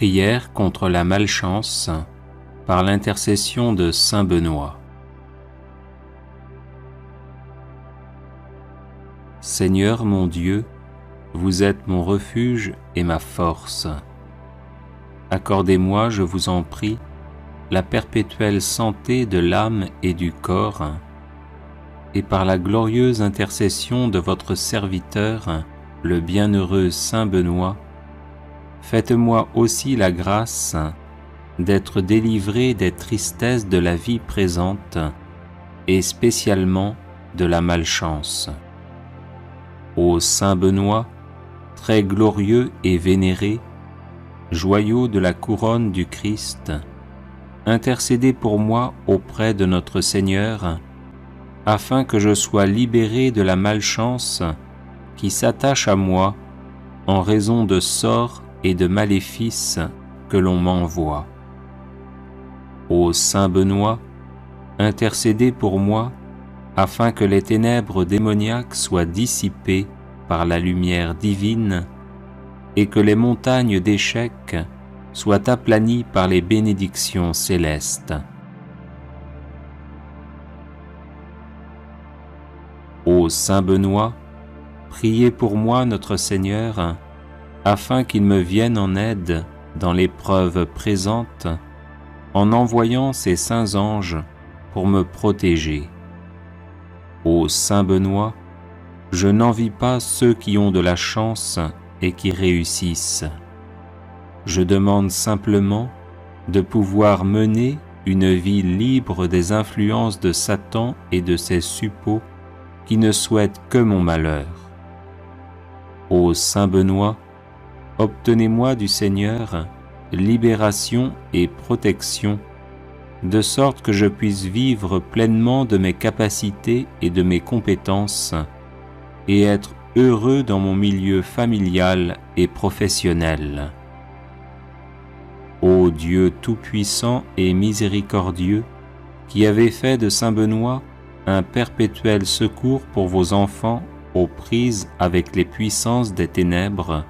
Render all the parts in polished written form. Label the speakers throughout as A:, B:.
A: Prière contre la malchance par l'intercession de saint Benoît. Seigneur mon Dieu, vous êtes mon refuge et ma force. Accordez-moi, je vous en prie, la perpétuelle santé de l'âme et du corps, et par la glorieuse intercession de votre serviteur, le bienheureux saint Benoît, faites-moi aussi la grâce d'être délivré des tristesses de la vie présente et spécialement de la malchance. Ô saint Benoît, très glorieux et vénéré, joyau de la couronne du Christ, intercédez pour moi auprès de notre Seigneur, afin que je sois libéré de la malchance qui s'attache à moi en raison de sorts et de maléfices que l'on m'envoie. Ô saint Benoît, intercédez pour moi afin que les ténèbres démoniaques soient dissipées par la lumière divine et que les montagnes d'échecs soient aplanies par les bénédictions célestes. Ô saint Benoît, priez pour moi notre Seigneur, afin qu'il me vienne en aide dans l'épreuve présente, en envoyant ses saints anges pour me protéger. Ô saint Benoît, je n'envie pas ceux qui ont de la chance et qui réussissent. Je demande simplement de pouvoir mener une vie libre des influences de Satan et de ses suppôts qui ne souhaitent que mon malheur. Ô saint Benoît, obtenez-moi du Seigneur libération et protection, de sorte que je puisse vivre pleinement de mes capacités et de mes compétences, et être heureux dans mon milieu familial et professionnel. Ô Dieu tout-puissant et miséricordieux, qui avez fait de saint Benoît un perpétuel secours pour vos enfants aux prises avec les puissances des ténèbres,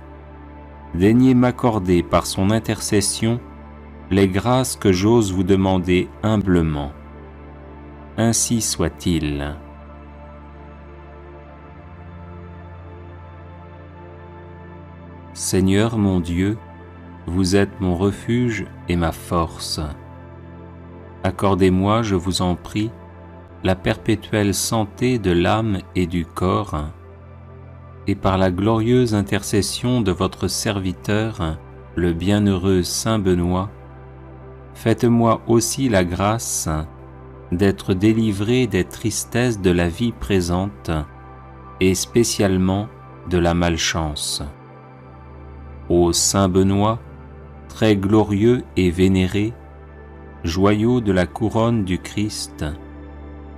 A: daignez m'accorder par son intercession les grâces que j'ose vous demander humblement. Ainsi soit-il. Seigneur mon Dieu, vous êtes mon refuge et ma force. Accordez-moi, je vous en prie, la perpétuelle santé de l'âme et du corps, et par la glorieuse intercession de votre serviteur, le bienheureux saint Benoît, faites-moi aussi la grâce d'être délivré des tristesses de la vie présente et spécialement de la malchance. Ô saint Benoît, très glorieux et vénéré, joyau de la couronne du Christ,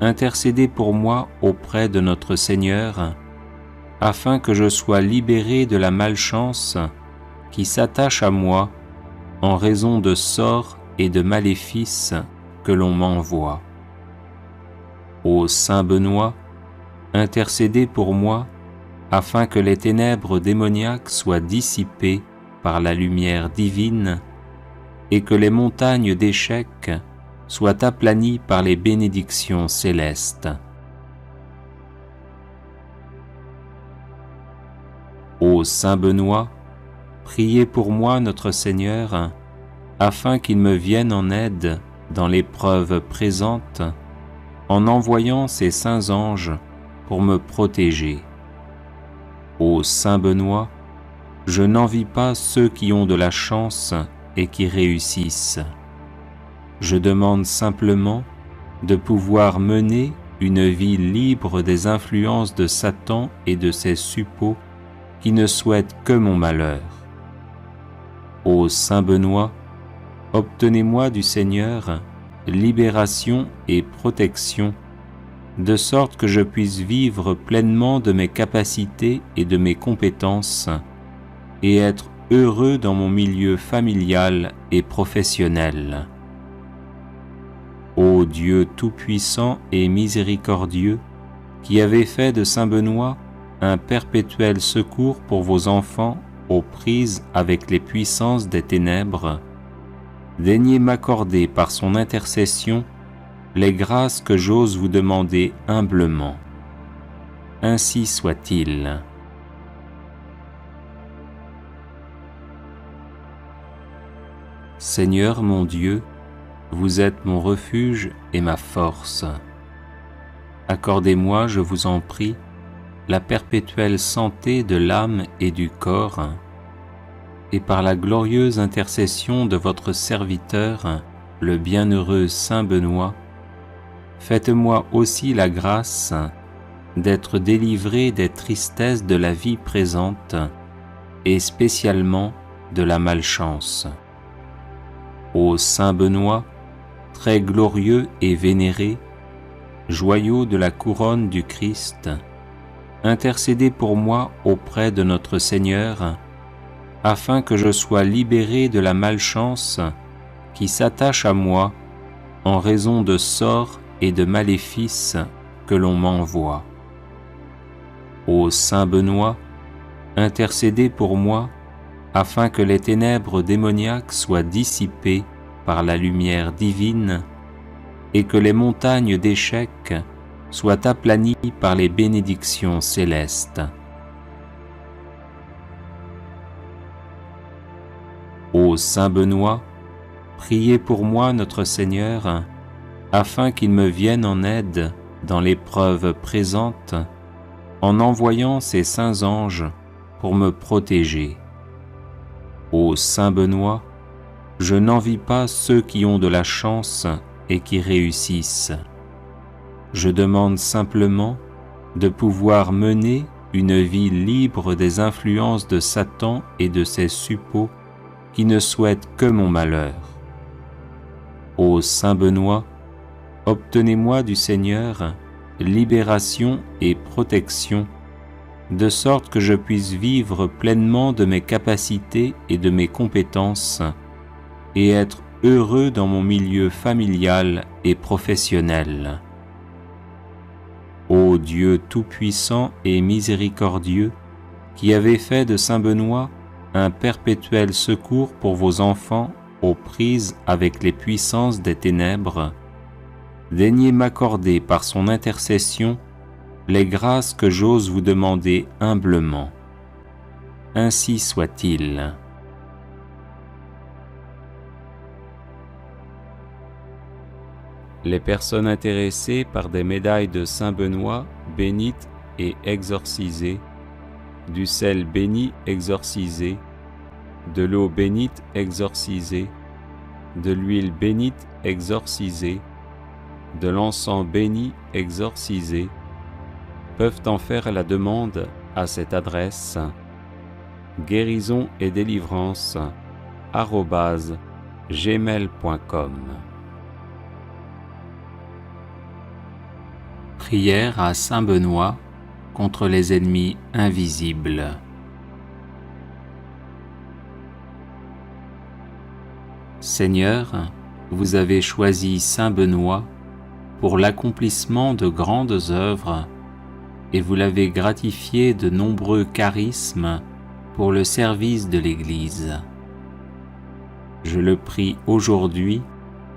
A: intercédez pour moi auprès de notre Seigneur, afin que je sois libéré de la malchance qui s'attache à moi en raison de sorts et de maléfices que l'on m'envoie. Ô saint Benoît, intercédez pour moi afin que les ténèbres démoniaques soient dissipées par la lumière divine et que les montagnes d'échecs soient aplanies par les bénédictions célestes. Ô saint Benoît, priez pour moi notre Seigneur, afin qu'il me vienne en aide dans l'épreuve présente, en envoyant ses saints anges pour me protéger. Ô saint Benoît, je n'envie pas ceux qui ont de la chance et qui réussissent. Je demande simplement de pouvoir mener une vie libre des influences de Satan et de ses suppôts qui ne souhaitent que mon malheur. Ô saint Benoît, obtenez-moi du Seigneur libération et protection, de sorte que je puisse vivre pleinement de mes capacités et de mes compétences, et être heureux dans mon milieu familial et professionnel. Ô Dieu tout-puissant et miséricordieux, qui avez fait de saint Benoît un perpétuel secours pour vos enfants aux prises avec les puissances des ténèbres, daignez m'accorder par son intercession les grâces que j'ose vous demander humblement. Ainsi soit-il. Seigneur mon Dieu, vous êtes mon refuge et ma force. Accordez-moi, je vous en prie, la perpétuelle santé de l'âme et du corps, et par la glorieuse intercession de votre serviteur, le bienheureux Saint Benoît, faites-moi aussi la grâce d'être délivré des tristesses de la vie présente et spécialement de la malchance. Ô Saint Benoît, très glorieux et vénéré, joyau de la couronne du Christ, intercédez pour moi auprès de notre Seigneur, afin que je sois libéré de la malchance qui s'attache à moi en raison de sorts et de maléfices que l'on m'envoie. Ô Saint Benoît, intercédez pour moi, afin que les ténèbres démoniaques soient dissipées par la lumière divine et que les montagnes d'échecs soient aplanies par les bénédictions célestes. Ô Saint Benoît, priez pour moi notre Seigneur, afin qu'il me vienne en aide dans l'épreuve présente, en envoyant ses saints anges pour me protéger. Ô Saint Benoît, je n'envie pas ceux qui ont de la chance et qui réussissent. Je demande simplement de pouvoir mener une vie libre des influences de Satan et de ses suppôts qui ne souhaitent que mon malheur. Ô Saint Benoît, obtenez-moi du Seigneur libération et protection, de sorte que je puisse vivre pleinement de mes capacités et de mes compétences, et être heureux dans mon milieu familial et professionnel. Ô Dieu tout-puissant et miséricordieux, qui avez fait de Saint Benoît un perpétuel secours pour vos enfants aux prises avec les puissances des ténèbres, daignez m'accorder par son intercession les grâces que j'ose vous demander humblement. Ainsi soit-il. Les personnes intéressées par des médailles de Saint Benoît bénites et exorcisées, du sel béni exorcisé, de l'eau bénite exorcisée, de l'huile bénite exorcisée, de l'encens béni exorcisé, peuvent en faire la demande à cette adresse guérison et délivrance @gmail.com. Prière à Saint Benoît contre les ennemis invisibles. Seigneur, vous avez choisi Saint Benoît pour l'accomplissement de grandes œuvres et vous l'avez gratifié de nombreux charismes pour le service de l'Église. Je le prie aujourd'hui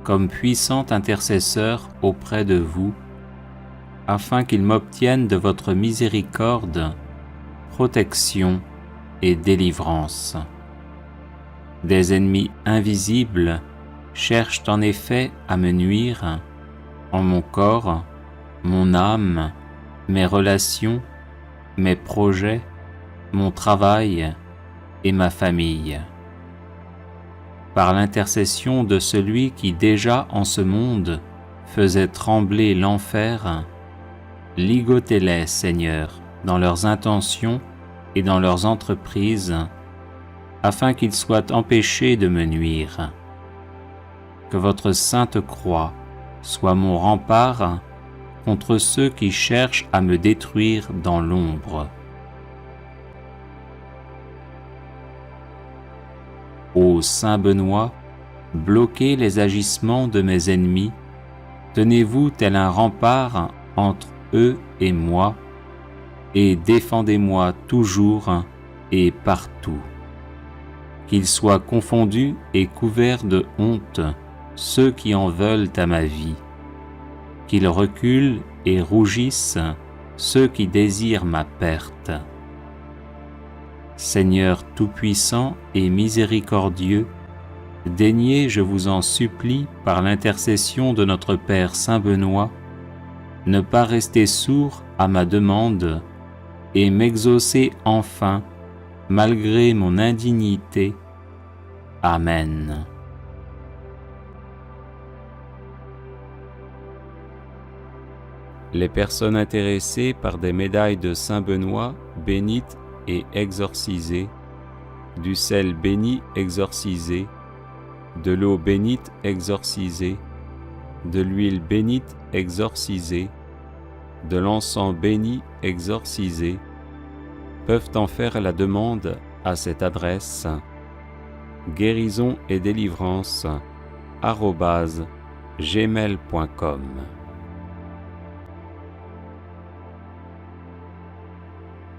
A: comme puissant intercesseur auprès de vous, afin qu'il m'obtienne de votre miséricorde, protection et délivrance. Des ennemis invisibles cherchent en effet à me nuire en mon corps, mon âme, mes relations, mes projets, mon travail et ma famille. Par l'intercession de celui qui déjà en ce monde faisait trembler l'enfer, ligotez-les, Seigneur, dans leurs intentions et dans leurs entreprises, afin qu'ils soient empêchés de me nuire. Que votre sainte croix soit mon rempart contre ceux qui cherchent à me détruire dans l'ombre. Ô Saint Benoît, bloquez les agissements de mes ennemis, tenez-vous tel un rempart entre eux et moi, et défendez-moi toujours et partout. qu'ils soient confondus et couverts de honte, ceux qui en veulent à ma vie. Qu'ils reculent et rougissent, ceux qui désirent ma perte. Seigneur tout-puissant et miséricordieux, daignez, je vous en supplie, par l'intercession de notre Père Saint Benoît, ne pas rester sourd à ma demande et m'exaucer enfin, malgré mon indignité. Amen. Les personnes intéressées par des médailles de Saint Benoît bénites et exorcisées, du sel béni exorcisé, de l'eau bénite exorcisée, de l'huile bénite exorcisée, de l'encens béni exorcisé, peuvent en faire la demande à cette adresse guérison et délivrance @gmail.com.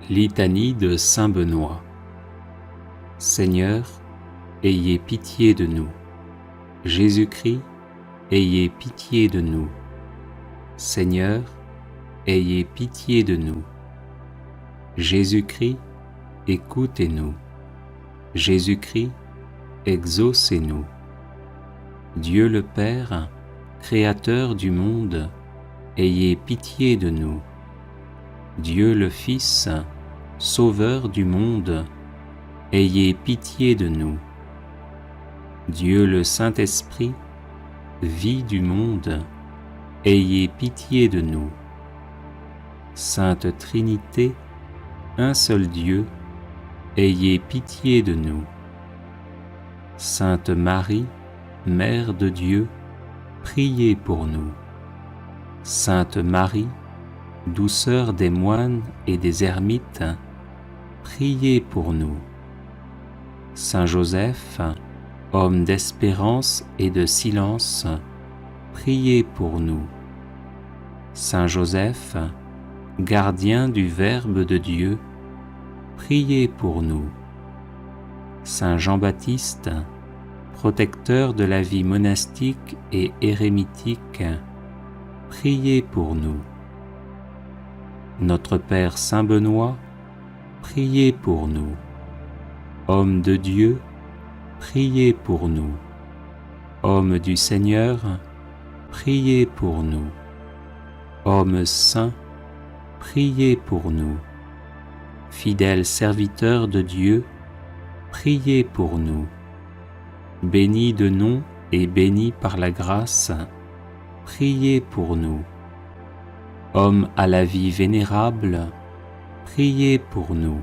A: Litanie de Saint Benoît. Seigneur, ayez pitié de nous. Jésus-Christ, ayez pitié de nous. Seigneur, ayez pitié de nous. Jésus-Christ, écoutez-nous. Jésus-Christ, exaucez-nous. Dieu le Père, Créateur du monde, ayez pitié de nous. Dieu le Fils, Sauveur du monde, ayez pitié de nous. Dieu le Saint-Esprit, vie du monde, ayez pitié de nous. Sainte Trinité, un seul Dieu, ayez pitié de nous. Sainte Marie, Mère de Dieu, priez pour nous. Sainte Marie, douceur des moines et des ermites, priez pour nous. Saint Joseph, homme d'espérance et de silence, priez pour nous. Saint Joseph, gardien du Verbe de Dieu, priez pour nous. Saint Jean-Baptiste, protecteur de la vie monastique et érémitique, priez pour nous. Notre Père Saint Benoît, priez pour nous. Homme de Dieu, priez pour nous. Homme du Seigneur, priez pour nous. Homme saint, priez pour nous. Fidèle serviteur de Dieu, priez pour nous. Béni de nom et béni par la grâce, priez pour nous. Homme à la vie vénérable, priez pour nous.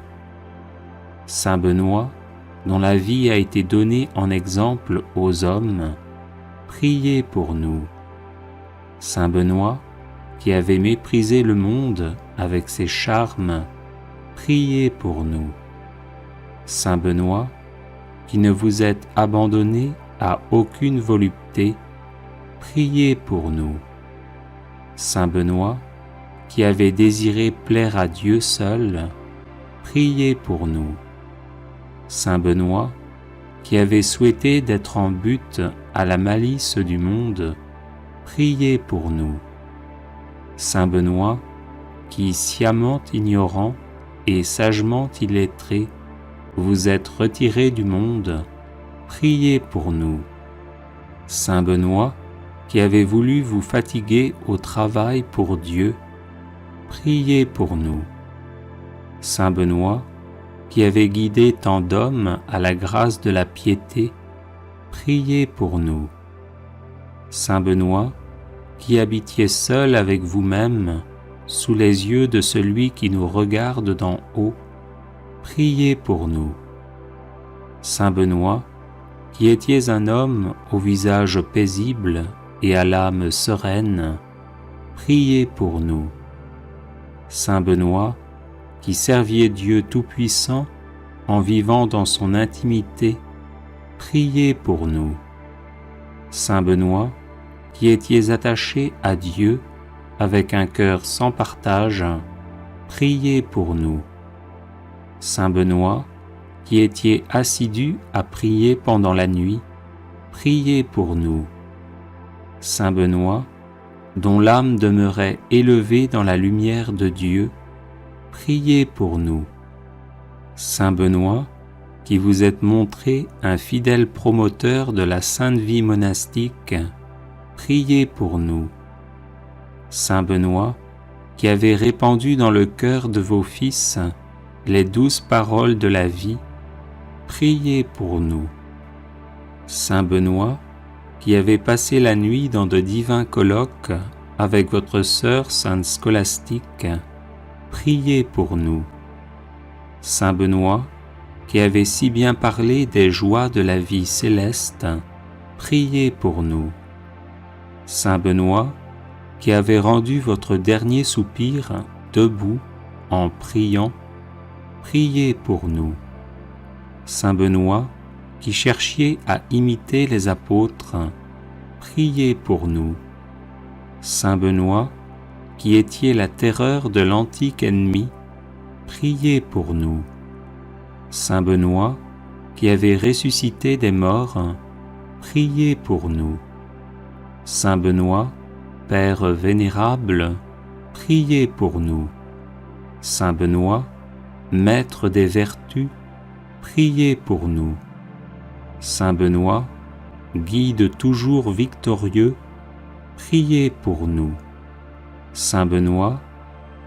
A: Saint Benoît, dont la vie a été donnée en exemple aux hommes, priez pour nous. Saint Benoît, qui avait méprisé le monde avec ses charmes, priez pour nous. Saint Benoît, qui ne vous êtes abandonné à aucune volupté, priez pour nous. Saint Benoît, qui avait désiré plaire à Dieu seul, priez pour nous. Saint Benoît, qui avait souhaité d'être en butte à la malice du monde, priez pour nous. Saint Benoît, qui, sciemment ignorant et sagement illettré, vous êtes retiré du monde, priez pour nous. Saint Benoît, qui avait voulu vous fatiguer au travail pour Dieu, priez pour nous. Saint Benoît, qui avait guidé tant d'hommes à la grâce de la piété, priez pour nous. Saint Benoît, qui habitiez seul avec vous-même, sous les yeux de celui qui nous regarde d'en haut, priez pour nous. Saint Benoît, qui étiez un homme au visage paisible et à l'âme sereine, priez pour nous. Saint Benoît, qui serviez Dieu Tout-Puissant en vivant dans son intimité, priez pour nous. Saint Benoît, qui étiez attaché à Dieu avec un cœur sans partage, priez pour nous. Saint Benoît, qui qui étiez assidus à prier pendant la nuit, priez pour nous. Saint Benoît, dont l'âme demeurait élevée dans la lumière de Dieu, priez pour nous. Saint Benoît, qui vous êtes montré un fidèle promoteur de la sainte vie monastique, priez pour nous. Saint Benoît, qui avez répandu dans le cœur de vos fils les douces paroles de la vie, priez pour nous. Saint Benoît, qui avez passé la nuit dans de divins colloques avec votre sœur sainte Scolastique, priez pour nous. Saint Benoît, qui avez si bien parlé des joies de la vie céleste, priez pour nous. Saint Benoît, qui avez rendu votre dernier soupir debout en priant, priez pour nous. Saint Benoît, qui cherchiez à imiter les apôtres, priez pour nous. Saint Benoît, qui étiez la terreur de l'antique ennemi, priez pour nous. Saint Benoît, qui avez ressuscité des morts, priez pour nous. Saint Benoît, Père vénérable, priez pour nous. Saint Benoît, Maître des vertus, priez pour nous. Saint Benoît, Guide toujours victorieux, priez pour nous. Saint Benoît,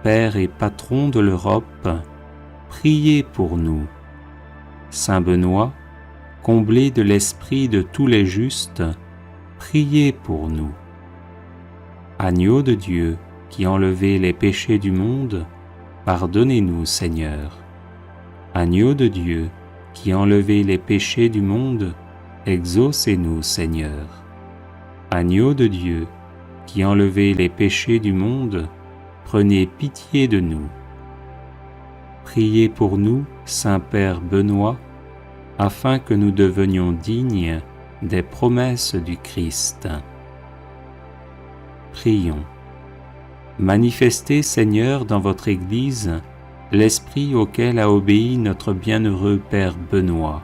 A: Père et Patron de l'Europe, priez pour nous. Saint Benoît, comblé de l'esprit de tous les justes, priez pour nous. Agneau de Dieu, qui enlevez les péchés du monde, pardonnez-nous, Seigneur. Agneau de Dieu, qui enlevez les péchés du monde, exaucez-nous, Seigneur. Agneau de Dieu, qui enlevez les péchés du monde, prenez pitié de nous. Priez pour nous, Saint-Père Benoît, afin que nous devenions dignes des promesses du Christ. Prions. Manifestez, Seigneur, dans votre Église, l'esprit auquel a obéi notre bienheureux Père Benoît,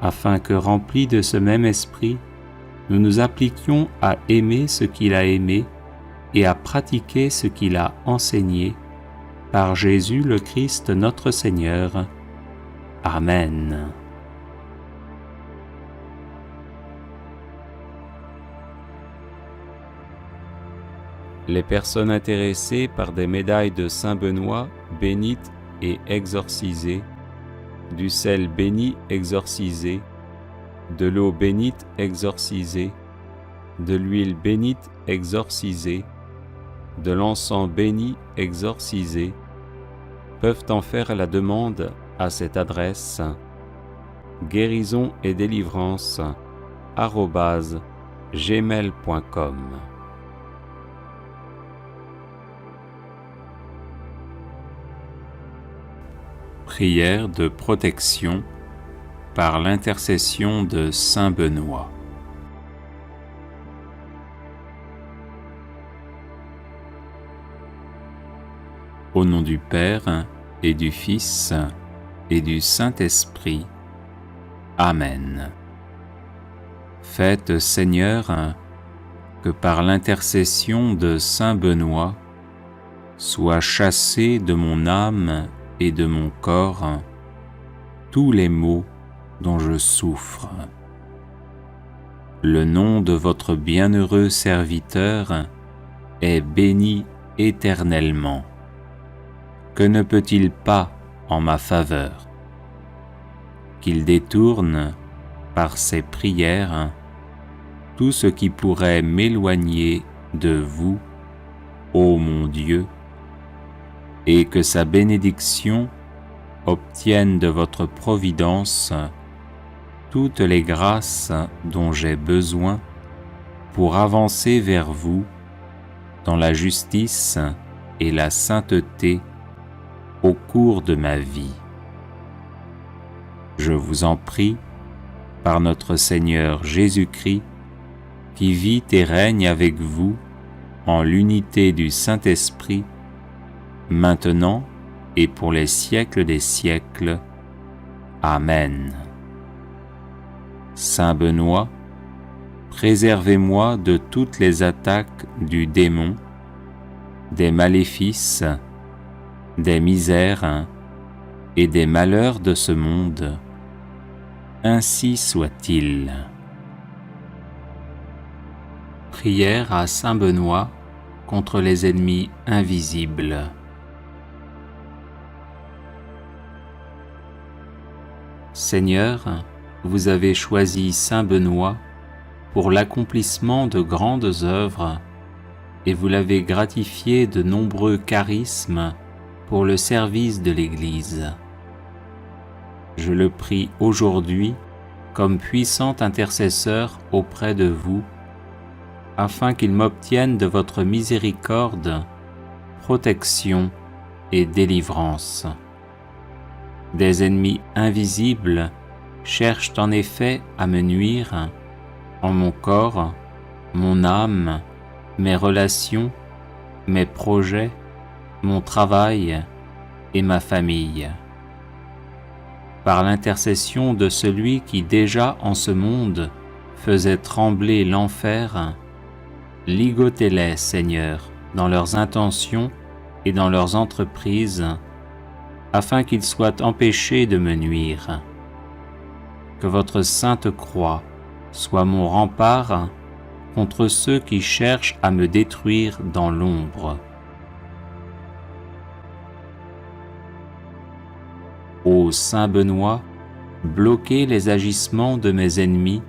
A: afin que, remplis de ce même esprit, nous nous appliquions à aimer ce qu'il a aimé et à pratiquer ce qu'il a enseigné, par Jésus le Christ notre Seigneur. Amen. Les personnes intéressées par des médailles de Saint Benoît bénites et exorcisées, du sel béni exorcisé, de l'eau bénite exorcisée, de l'huile bénite exorcisée, de l'encens béni exorcisé, peuvent en faire la demande à cette adresse guérison et délivrance @gmail.com. Prière de protection par l'intercession de Saint Benoît. Au nom du Père et du Fils et du Saint-Esprit. Amen. Faites, Seigneur, que par l'intercession de Saint Benoît, soient chassés de mon âme et de mon corps tous les maux dont je souffre. Le nom de votre bienheureux serviteur est béni éternellement. Que ne peut-il pas en ma faveur? Qu'il détourne, par ses prières, tout ce qui pourrait m'éloigner de vous, ô mon Dieu, et que sa bénédiction obtienne de votre providence toutes les grâces dont j'ai besoin pour avancer vers vous dans la justice et la sainteté au cours de ma vie. Je vous en prie, par notre Seigneur Jésus-Christ, qui vit et règne avec vous en l'unité du Amen. Saint Benoît, préservez-moi de toutes les attaques du démon, des maléfices, des misères et des malheurs de ce monde. Ainsi soit-il. Prière à Saint Benoît contre les ennemis invisibles. Seigneur, vous avez choisi Saint Benoît pour l'accomplissement de grandes œuvres et vous l'avez gratifié de nombreux charismes pour le service de l'Église. Je le prie aujourd'hui comme puissant intercesseur auprès de vous, afin qu'il m'obtienne de votre miséricorde, protection et délivrance. Des ennemis invisibles cherchent en effet à me nuire en mon corps, mon âme, mes relations, mes projets, mon travail et ma famille. Par l'intercession de celui qui déjà en ce monde faisait trembler l'enfer, ligotez-les, Seigneur, dans leurs intentions et dans leurs entreprises, afin qu'ils soient empêchés de me nuire. Que votre sainte croix soit mon rempart contre ceux qui cherchent à me détruire dans l'ombre. Ô Saint Benoît, bloquez les agissements de mes ennemis,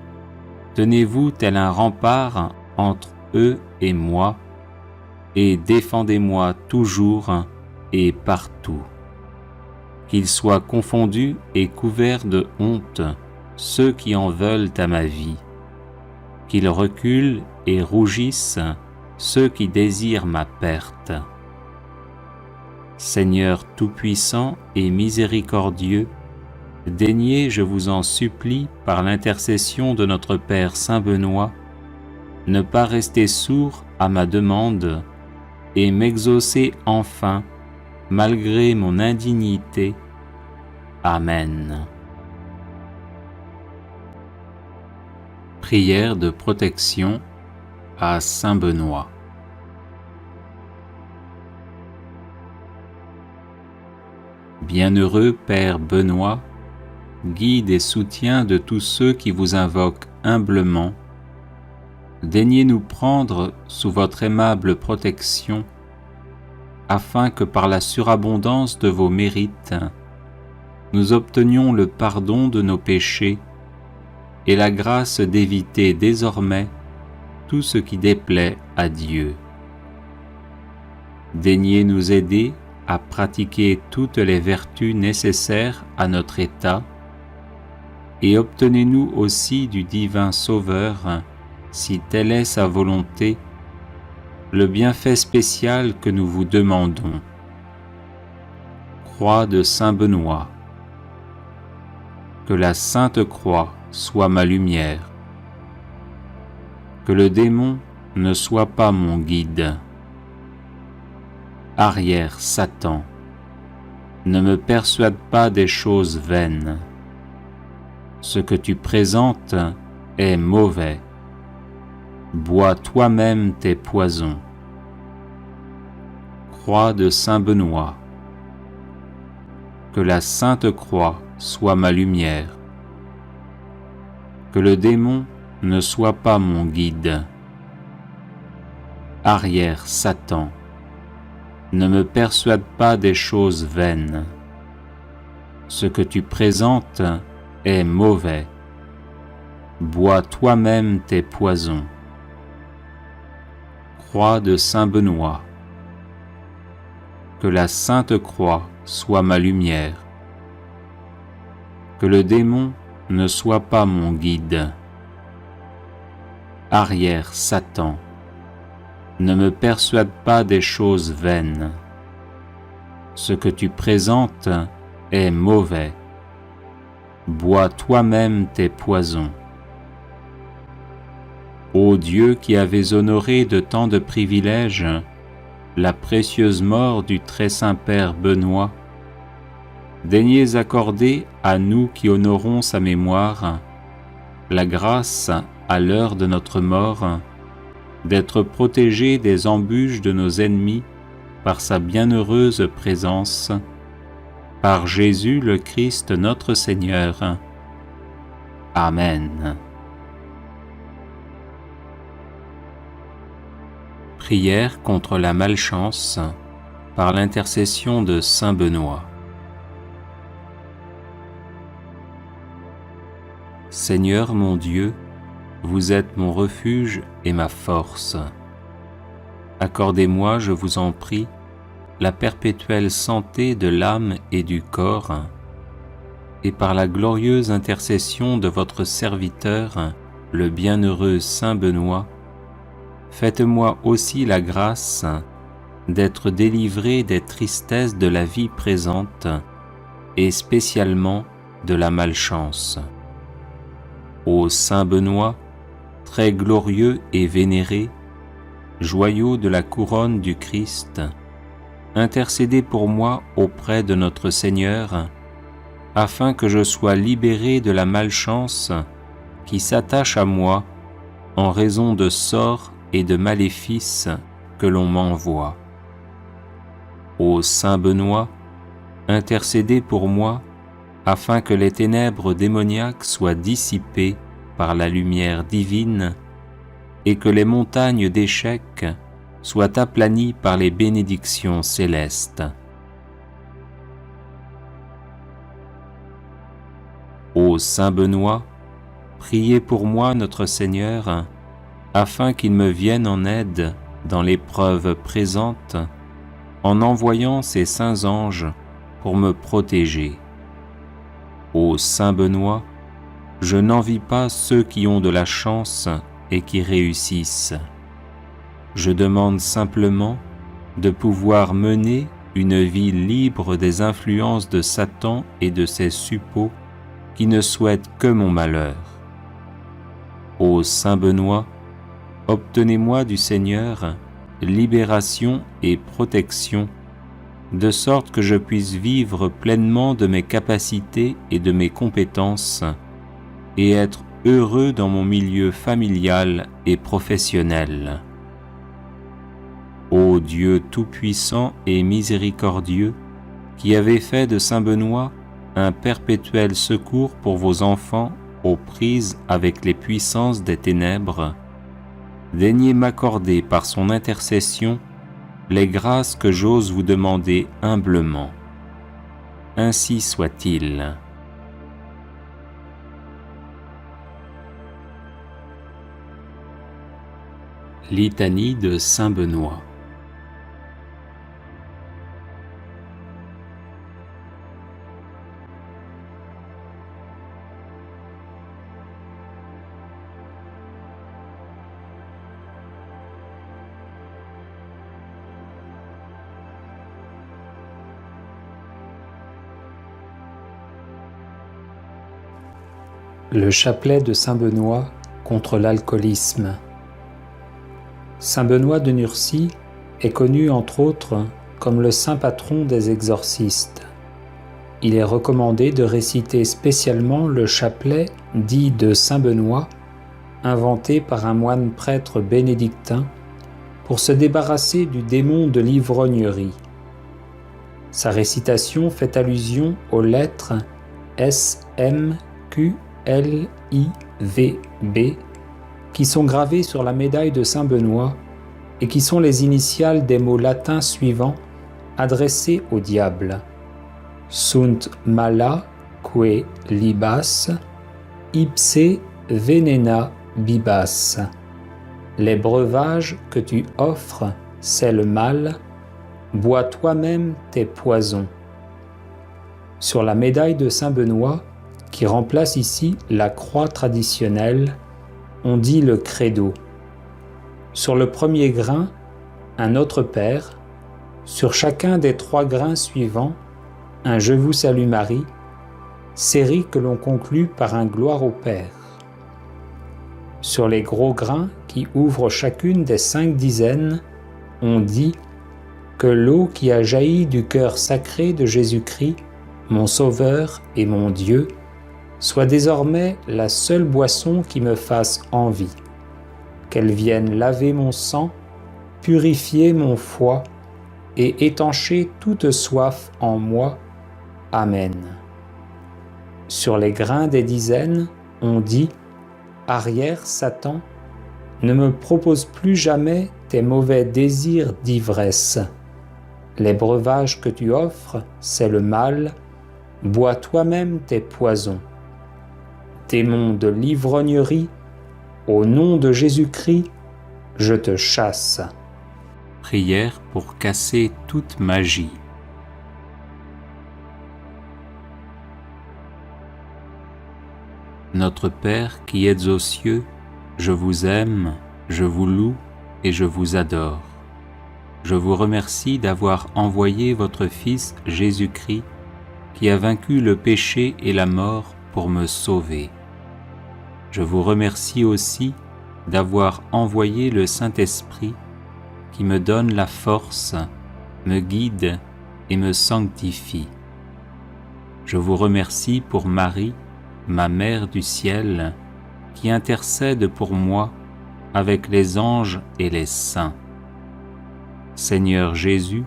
A: tenez-vous tel un rempart entre eux et moi, et défendez-moi toujours et partout. Qu'ils soient confondus et couverts de honte ceux qui en veulent à ma vie, qu'ils reculent et rougissent ceux qui désirent ma perte. Seigneur tout-puissant et miséricordieux, daignez, je vous en supplie, par l'intercession de notre Père Saint Benoît, ne pas rester sourd à ma demande et m'exaucer enfin, malgré mon indignité. Amen. Prière de protection à Saint Benoît. Bienheureux Père Benoît, guide et soutien de tous ceux qui vous invoquent humblement, daignez nous prendre sous votre aimable protection, afin que par la surabondance de vos mérites, nous obtenions le pardon de nos péchés et la grâce d'éviter désormais tout ce qui déplaît à Dieu. Daignez nous aider à pratiquer toutes les vertus nécessaires à notre état, et obtenez-nous aussi du divin Sauveur, si telle est sa volonté, le bienfait spécial que nous vous demandons. Croix de Saint Benoît. Que la Sainte Croix soit ma lumière. Que le démon ne soit pas mon guide. Arrière Satan, ne me persuade pas des choses vaines. Ce que tu présentes est mauvais. Bois toi-même tes poisons. Croix de Saint Benoît. Que la Sainte Croix soit ma lumière. Que le démon ne soit pas mon guide. Arrière Satan, ne me persuade pas des choses vaines. Ce que tu présentes est mauvais. Bois toi-même tes poisons. Croix de Saint Benoît. Que la Sainte Croix soit ma lumière. Que le démon ne soit pas mon guide. Arrière Satan, ne me persuade pas des choses vaines. Ce que tu présentes est mauvais. Bois toi-même tes poisons. Ô Dieu qui avais honoré de tant de privilèges la précieuse mort du très saint Père Benoît, daignez accorder à nous qui honorons sa mémoire la grâce, à l'heure de notre mort, d'être protégés des embûches de nos ennemis par sa bienheureuse présence, par Jésus le Christ notre Seigneur. Amen. Prière contre la malchance par l'intercession de saint Benoît. Seigneur mon Dieu, vous êtes mon refuge et ma force. Accordez-moi, je vous en prie, la perpétuelle santé de l'âme et du corps, et par la glorieuse intercession de votre serviteur, le bienheureux saint Benoît, faites-moi aussi la grâce d'être délivré des tristesses de la vie présente et spécialement de la malchance. Ô saint Benoît, très glorieux et vénéré, joyau de la couronne du Christ, intercédez pour moi auprès de notre Seigneur, afin que je sois libéré de la malchance qui s'attache à moi en raison de sorts et de maléfices que l'on m'envoie. Ô saint Benoît, intercédez pour moi, afin que les ténèbres démoniaques soient dissipées par la lumière divine et que les montagnes d'échecs soient aplanies par les bénédictions célestes. Ô saint Benoît, priez pour moi notre Seigneur, afin qu'il me vienne en aide dans l'épreuve présente, en envoyant ses saints anges pour me protéger. Ô saint Benoît, je n'envie pas ceux qui ont de la chance et qui réussissent. Je demande simplement de pouvoir mener une vie libre des influences de Satan et de ses suppôts qui ne souhaitent que mon malheur. Ô saint Benoît, obtenez-moi du Seigneur libération et protection, de sorte que je puisse vivre pleinement de mes capacités et de mes compétences, et être heureux dans mon milieu familial et professionnel. Ô Dieu tout-puissant et miséricordieux, qui avez fait de saint Benoît un perpétuel secours pour vos enfants aux prises avec les puissances des ténèbres, daignez m'accorder par son intercession les grâces que j'ose vous demander humblement. Ainsi soit-il. Litanie de saint Benoît.
B: Le chapelet de saint Benoît contre l'alcoolisme. Saint Benoît de Nursie est connu entre autres comme le saint patron des exorcistes. Il est recommandé de réciter spécialement le chapelet dit de saint Benoît, inventé par un moine prêtre bénédictin, pour se débarrasser du démon de l'ivrognerie. Sa récitation fait allusion aux lettres S, M, Q, L, I, V, B, qui sont gravées sur la médaille de saint Benoît et qui sont les initiales des mots latins suivants adressés au diable. Sunt mala que libas, ipse venena bibas. Les breuvages que tu offres, c'est le mal, bois toi-même tes poisons. Sur la médaille de saint Benoît, qui remplace ici la croix traditionnelle, on dit le credo. Sur le premier grain, un Notre Père. Sur chacun des 3 grains suivants, un Je vous salue Marie, série que l'on conclut par un Gloire au Père. Sur les gros grains qui ouvrent chacune des 5 dizaines, on dit que l'eau qui a jailli du cœur sacré de Jésus-Christ mon Sauveur et mon Dieu, soit désormais la seule boisson qui me fasse envie. Qu'elle vienne laver mon sang, purifier mon foie et étancher toute soif en moi. Amen. Sur les grains des dizaines, on dit « Arrière, Satan, ne me propose plus jamais tes mauvais désirs d'ivresse. Les breuvages que tu offres, c'est le mal, bois toi-même tes poisons. Démon de l'ivrognerie, au nom de Jésus-Christ, je te chasse. »
A: Prière pour casser toute magie. Notre Père qui êtes aux cieux, je vous aime, je vous loue et je vous adore. Je vous remercie d'avoir envoyé votre Fils Jésus-Christ, qui a vaincu le péché et la mort pour me sauver. Je vous remercie aussi d'avoir envoyé le Saint-Esprit, qui me donne la force, me guide et me sanctifie. Je vous remercie pour Marie, ma Mère du ciel, qui intercède pour moi avec les anges et les saints. Seigneur Jésus,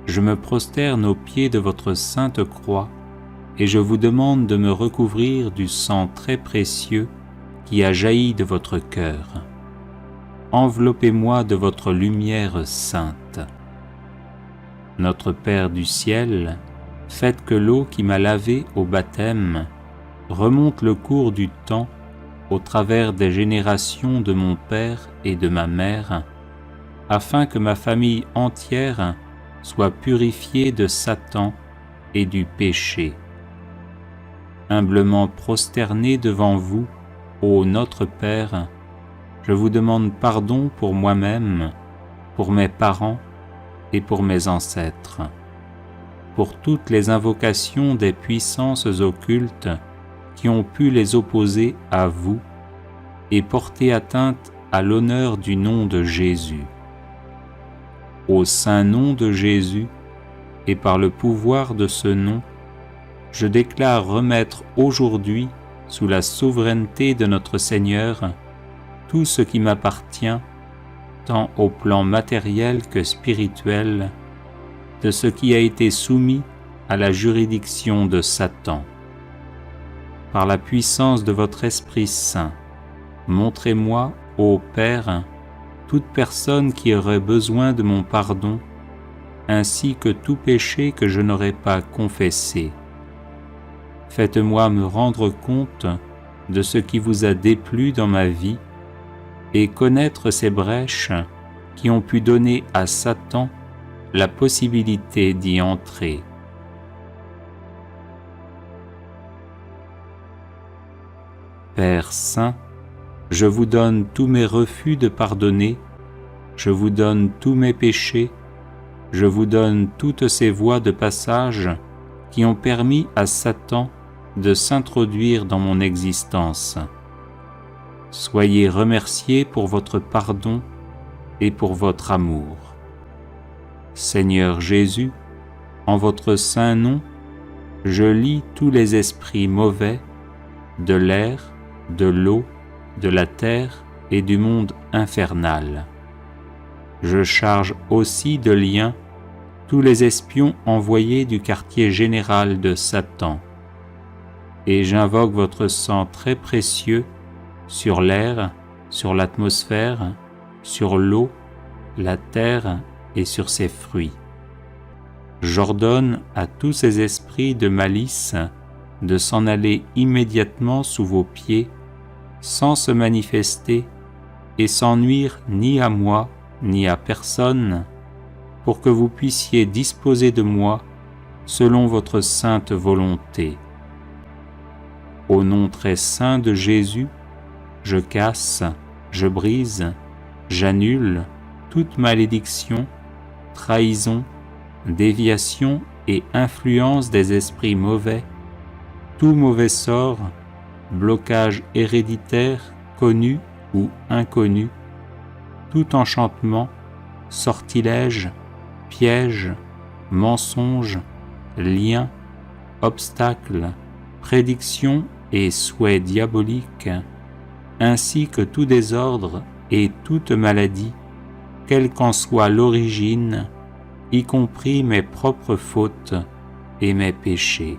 A: je me prosterne aux pieds de votre sainte croix et je vous demande de me recouvrir du sang très précieux qui a jailli de votre cœur. Enveloppez-moi de votre lumière sainte. Notre Père du ciel, faites que l'eau qui m'a lavé au baptême remonte le cours du temps au travers des générations de mon père et de ma mère, afin que ma famille entière soit purifiée de Satan et du péché. Humblement prosterné devant vous, ô notre Père, je vous demande pardon pour moi-même, pour mes parents et pour mes ancêtres, pour toutes les invocations des puissances occultes qui ont pu les opposer à vous et porter atteinte à l'honneur du nom de Jésus. Au saint nom de Jésus, et par le pouvoir de ce nom, je déclare remettre aujourd'hui, sous la souveraineté de notre Seigneur, tout ce qui m'appartient, tant au plan matériel que spirituel, de ce qui a été soumis à la juridiction de Satan. Par la puissance de votre Esprit Saint, montrez-moi, ô Père, toute personne qui aurait besoin de mon pardon, ainsi que tout péché que je n'aurais pas confessé. Faites-moi me rendre compte de ce qui vous a déplu dans ma vie et connaître ces brèches qui ont pu donner à Satan la possibilité d'y entrer. Père Saint, je vous donne tous mes refus de pardonner, je vous donne tous mes péchés, je vous donne toutes ces voies de passage qui ont permis à Satan de s'introduire dans mon existence. Soyez remerciés pour votre pardon et pour votre amour. Seigneur Jésus, en votre saint nom, je lie tous les esprits mauvais de l'air, de l'eau, de la terre et du monde infernal. Je charge aussi de liens tous les espions envoyés du quartier général de Satan, et j'invoque votre sang très précieux sur l'air, sur l'atmosphère, sur l'eau, la terre et sur ses fruits. J'ordonne à tous ces esprits de malice de s'en aller immédiatement sous vos pieds, sans se manifester et sans nuire ni à moi ni à personne, pour que vous puissiez disposer de moi selon votre sainte volonté. Au nom très saint de Jésus, je casse, je brise, j'annule toute malédiction, trahison, déviation et influence des esprits mauvais, tout mauvais sort, blocage héréditaire, connu ou inconnu, tout enchantement, sortilège, piège, mensonge, lien, obstacles, prédictions et souhaits diaboliques, ainsi que tout désordre et toute maladie, quelle qu'en soit l'origine, y compris mes propres fautes et mes péchés.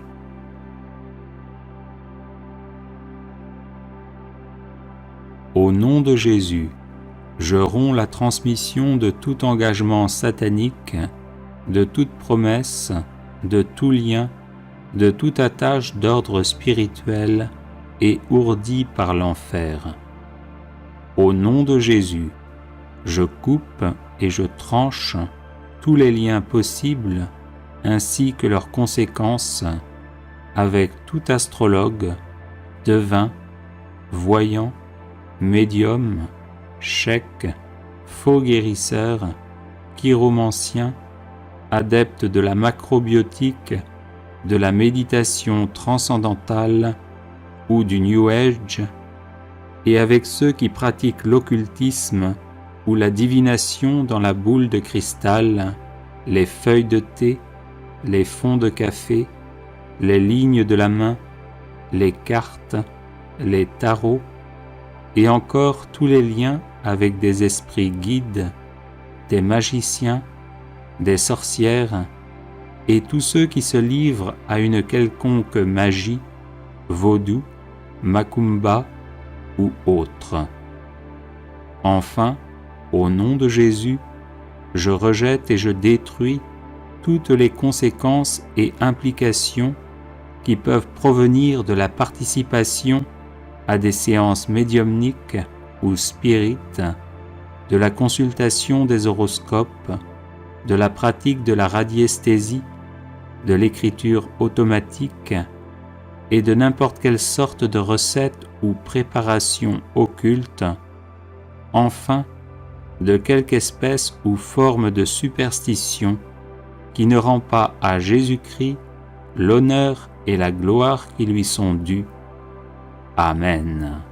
A: Au nom de Jésus, je romps la transmission de tout engagement satanique, de toute promesse, de tout lien, de toute attache d'ordre spirituel et ourdie par l'enfer. Au nom de Jésus, je coupe et je tranche tous les liens possibles ainsi que leurs conséquences avec tout astrologue, devin, voyant, médium, cheik, faux guérisseur, chiromancien, adepte de la macrobiotique, de la méditation transcendantale ou du New Age, et avec ceux qui pratiquent l'occultisme ou la divination dans la boule de cristal, les feuilles de thé, les fonds de café, les lignes de la main, les cartes, les tarots, et encore tous les liens avec des esprits guides, des magiciens, des sorcières, et tous ceux qui se livrent à une quelconque magie, vaudou, macumba ou autre. Enfin, au nom de Jésus, je rejette et je détruis toutes les conséquences et implications qui peuvent provenir de la participation à des séances médiumniques ou spirites, de la consultation des horoscopes, de la pratique de la radiesthésie, de l'écriture automatique et de n'importe quelle sorte de recette ou préparation occulte, enfin de quelque espèce ou forme de superstition qui ne rend pas à Jésus-Christ l'honneur et la gloire qui lui sont dus. Amen.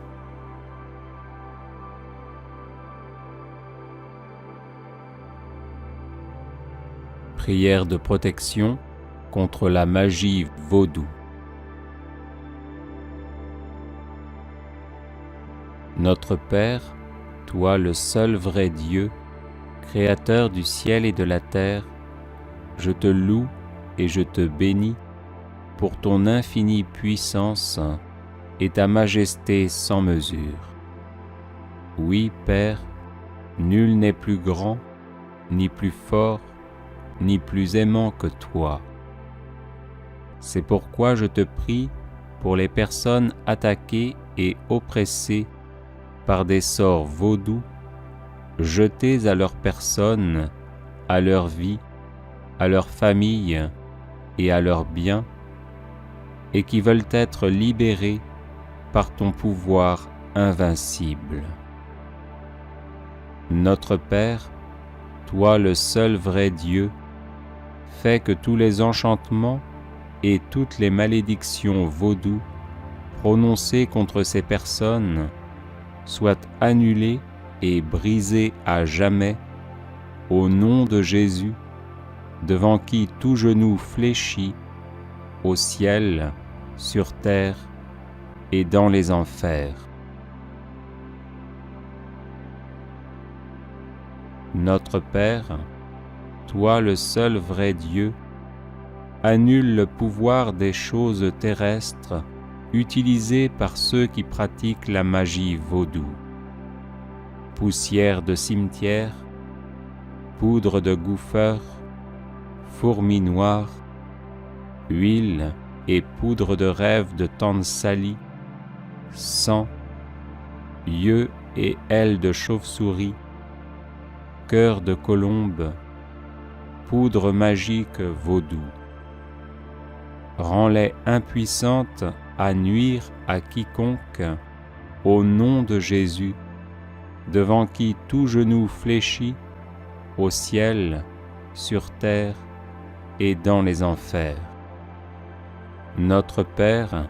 A: Prière de protection contre la magie vaudou. Notre Père, toi le seul vrai Dieu, Créateur du ciel et de la terre, je te loue et je te bénis pour ton infinie puissance et ta majesté sans mesure. Oui, Père, nul n'est plus grand, ni plus fort, ni plus aimant que toi. C'est pourquoi je te prie pour les personnes attaquées et oppressées par des sorts vaudous, jetés à leur personne, à leur vie, à leur famille et à leurs biens, et qui veulent être libérés par ton pouvoir invincible. Notre Père, toi le seul vrai Dieu, fais que tous les enchantements et toutes les malédictions vaudous prononcées contre ces personnes soient annulés et brisés à jamais au nom de Jésus, devant qui tout genou fléchit au ciel, sur terre et dans les enfers. Notre Père, toi le seul vrai Dieu, annule le pouvoir des choses terrestres utilisées par ceux qui pratiquent la magie vaudou. Poussière de cimetière, poudre de gouffeur, fourmis noires, huile et poudre de rêve de tante Sally, sang, yeux et ailes de chauve-souris, cœur de colombe, poudre magique vaudou. Rends-les impuissantes à nuire à quiconque, au nom de Jésus, devant qui tout genou fléchit, au ciel, sur terre et dans les enfers. Notre Père,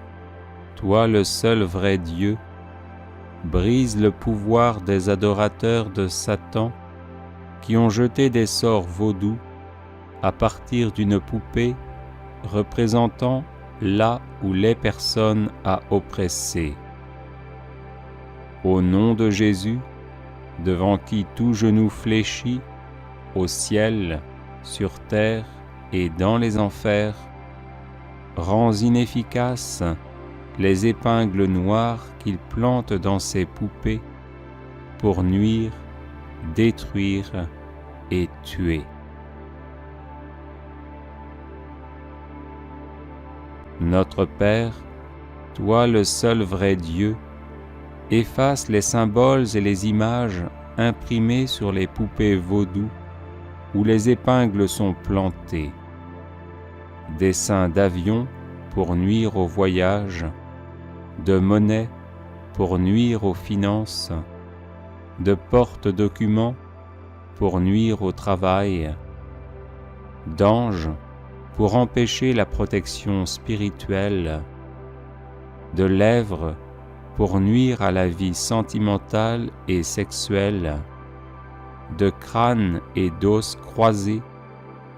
A: toi le seul vrai Dieu, brise le pouvoir des adorateurs de Satan qui ont jeté des sorts vaudous à partir d'une poupée représentant là où les personnes a oppressé. Au nom de Jésus, devant qui tout genou fléchit, au ciel, sur terre et dans les enfers, rends inefficaces les épingles noires qu'il plante dans ses poupées pour nuire, détruire et tuer. Notre Père, toi le seul vrai Dieu, efface les symboles et les images imprimées sur les poupées vaudou où les épingles sont plantées. Dessins d'avions pour nuire au voyage, de monnaie pour nuire aux finances, de porte-documents pour nuire au travail, d'anges pour empêcher la protection spirituelle, de lèvres pour nuire à la vie sentimentale et sexuelle, de crânes et d'os croisés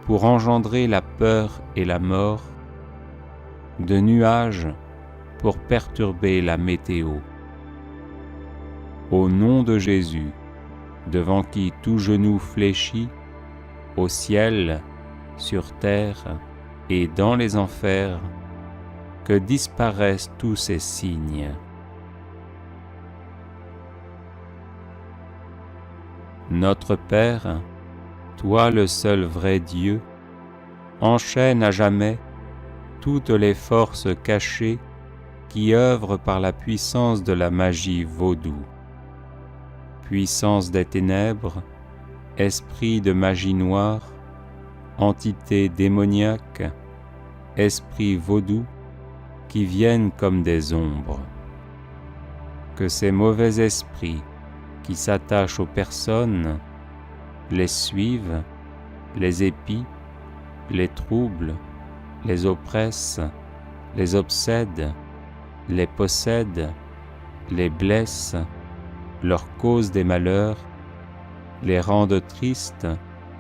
A: pour engendrer la peur et la mort, de nuages pour perturber la météo. Au nom de Jésus, devant qui tout genou fléchit, au ciel, sur terre et dans les enfers, que disparaissent tous ces signes. Notre Père, toi le seul vrai Dieu, enchaîne à jamais toutes les forces cachées qui œuvrent par la puissance de la magie vaudou. Puissance des ténèbres, esprit de magie noire, entité démoniaque, esprit vaudou, qui viennent comme des ombres. Que ces mauvais esprits qui s'attachent aux personnes les suivent, les épient, les troublent, les oppressent, les obsèdent, les possèdent, les blessent, leur causent des malheurs, les rendent tristes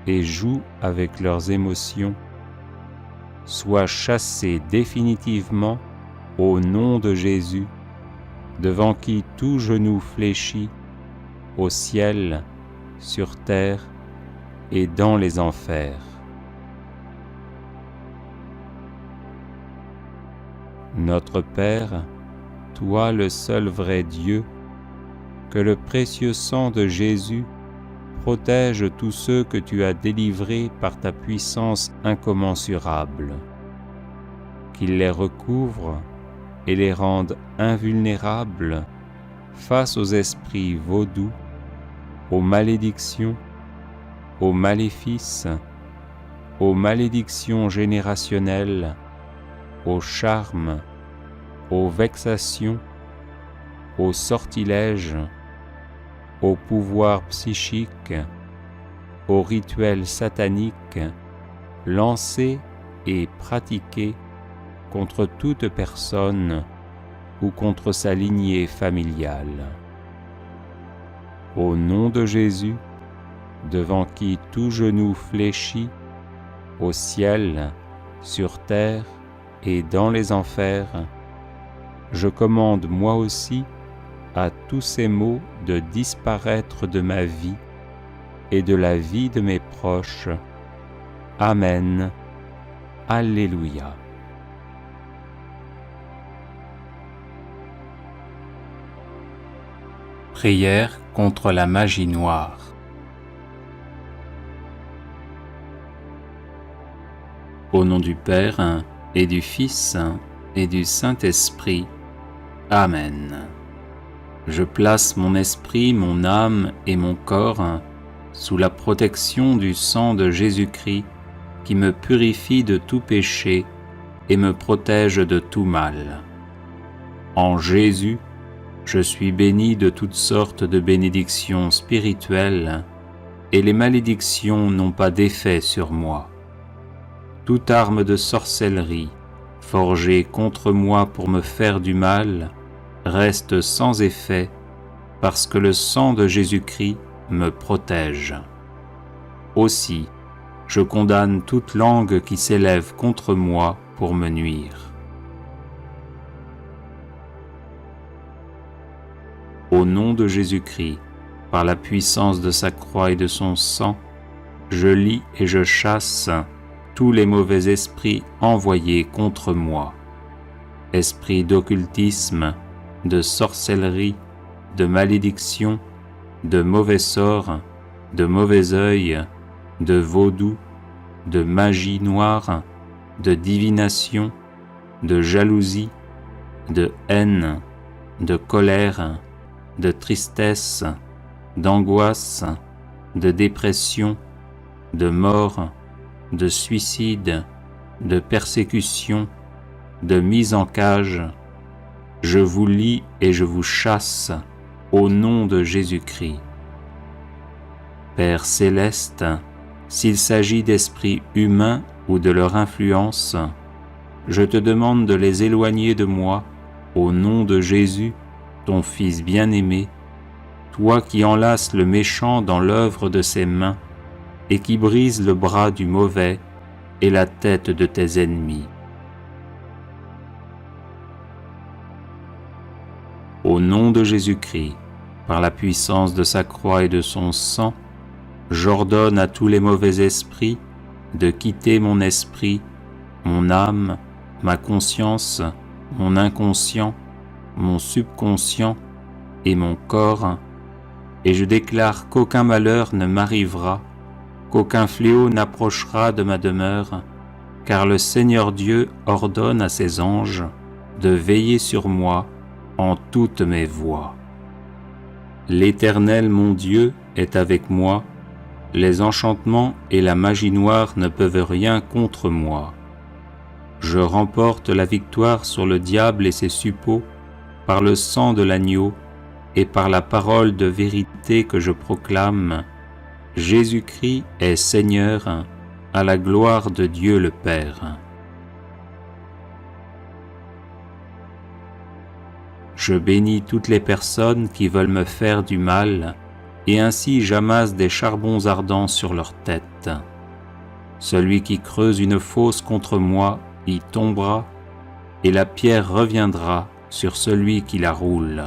A: et jouent avec leurs émotions, soient chassés définitivement au nom de Jésus, devant qui tout genou fléchit, au ciel, sur terre et dans les enfers. Notre Père, toi le seul vrai Dieu, que le précieux sang de Jésus protège tous ceux que tu as délivrés par ta puissance incommensurable, qu'il les recouvre et les rende invulnérables face aux esprits vaudous, aux malédictions, aux maléfices, aux malédictions générationnelles, aux charmes, aux vexations, aux sortilèges, aux pouvoirs psychiques, aux rituels sataniques lancés et pratiqués contre toute personne ou contre sa lignée familiale. Au nom de Jésus, devant qui tout genou fléchit, au ciel, sur terre et dans les enfers, je commande moi aussi à tous ces maux de disparaître de ma vie et de la vie de mes proches. Amen. Alléluia.
B: Prière contre la magie noire. Au nom du Père et du Fils et du Saint-Esprit. Amen. Je place mon esprit, mon âme et mon corps sous la protection du sang de Jésus-Christ qui me purifie de tout péché et me protège de tout mal. En Jésus, je suis béni de toutes sortes de bénédictions spirituelles et les malédictions n'ont pas d'effet sur moi. Toute arme de sorcellerie forgée contre moi pour me faire du mal reste sans effet parce que le sang de Jésus-Christ me protège. Aussi, je condamne toute langue qui s'élève contre moi pour me nuire.
A: au nom de Jésus-Christ, par la puissance de sa croix et de son sang, je lis et je chasse tous les mauvais esprits envoyés contre moi. Esprits d'occultisme, de sorcellerie, de malédiction, de mauvais sorts, de mauvais œil, de vaudou, de magie noire, de divination, de jalousie, de haine, de colère, de tristesse, d'angoisse, de dépression, de mort, de suicide, de persécution, de mise en cage, je vous lie et je vous chasse au nom de Jésus-Christ. Père céleste, s'il s'agit d'esprits humains ou de leur influence, je te demande de les éloigner de moi au nom de Jésus, ton Fils bien-aimé, toi qui enlaces le méchant dans l'œuvre de ses mains et qui brises le bras du mauvais et la tête de tes ennemis. Au nom de Jésus-Christ, par la puissance de sa croix et de son sang, j'ordonne à tous les mauvais esprits de quitter mon esprit, mon âme, ma conscience, mon inconscient, mon subconscient et mon corps, et je déclare qu'aucun malheur ne m'arrivera, qu'aucun fléau n'approchera de ma demeure, car le Seigneur Dieu ordonne à ses anges de veiller sur moi en toutes mes voies. L'Éternel mon Dieu est avec moi, les enchantements et la magie noire ne peuvent rien contre moi. Je remporte la victoire sur le diable et ses suppôts par le sang de l'agneau et par la parole de vérité que je proclame. Jésus-Christ est Seigneur, à la gloire de Dieu le Père. Je bénis toutes les personnes qui veulent me faire du mal, et ainsi j'amasse des charbons ardents sur leur tête. Celui qui creuse une fosse contre moi y tombera, et la pierre reviendra sur celui qui la roule.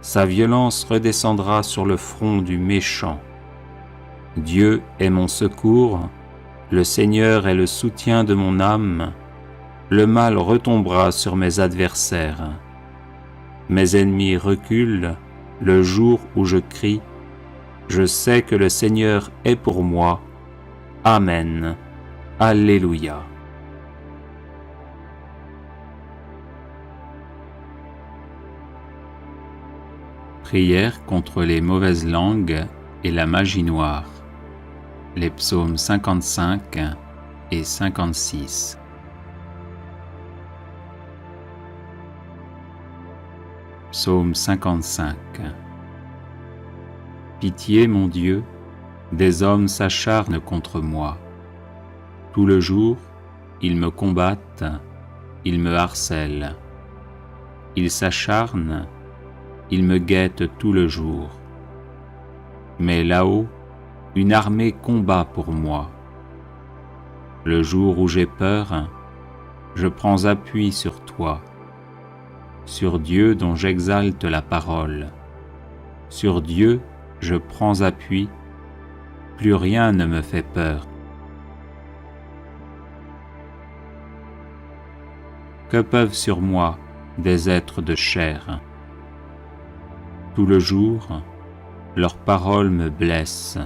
A: Sa violence redescendra sur le front du méchant. Dieu est mon secours, le Seigneur est le soutien de mon âme. Le mal retombera sur mes adversaires. Mes ennemis reculent le jour où je crie. Je sais que le Seigneur est pour moi. Amen. Alléluia. Prière contre les mauvaises langues et la magie noire. Les psaumes 55 et 56. Psaume 55. Pitié, mon Dieu, des hommes s'acharnent contre moi. Tout le jour, ils me combattent, ils me harcèlent. Ils s'acharnent, ils me guettent tout le jour. Mais là-haut, une armée combat pour moi. Le jour où j'ai peur, je prends appui sur toi, sur Dieu dont j'exalte la parole. Sur Dieu, je prends appui, plus rien ne me fait peur. Que peuvent sur moi des êtres de chair? Tout le jour, leurs paroles me blessent.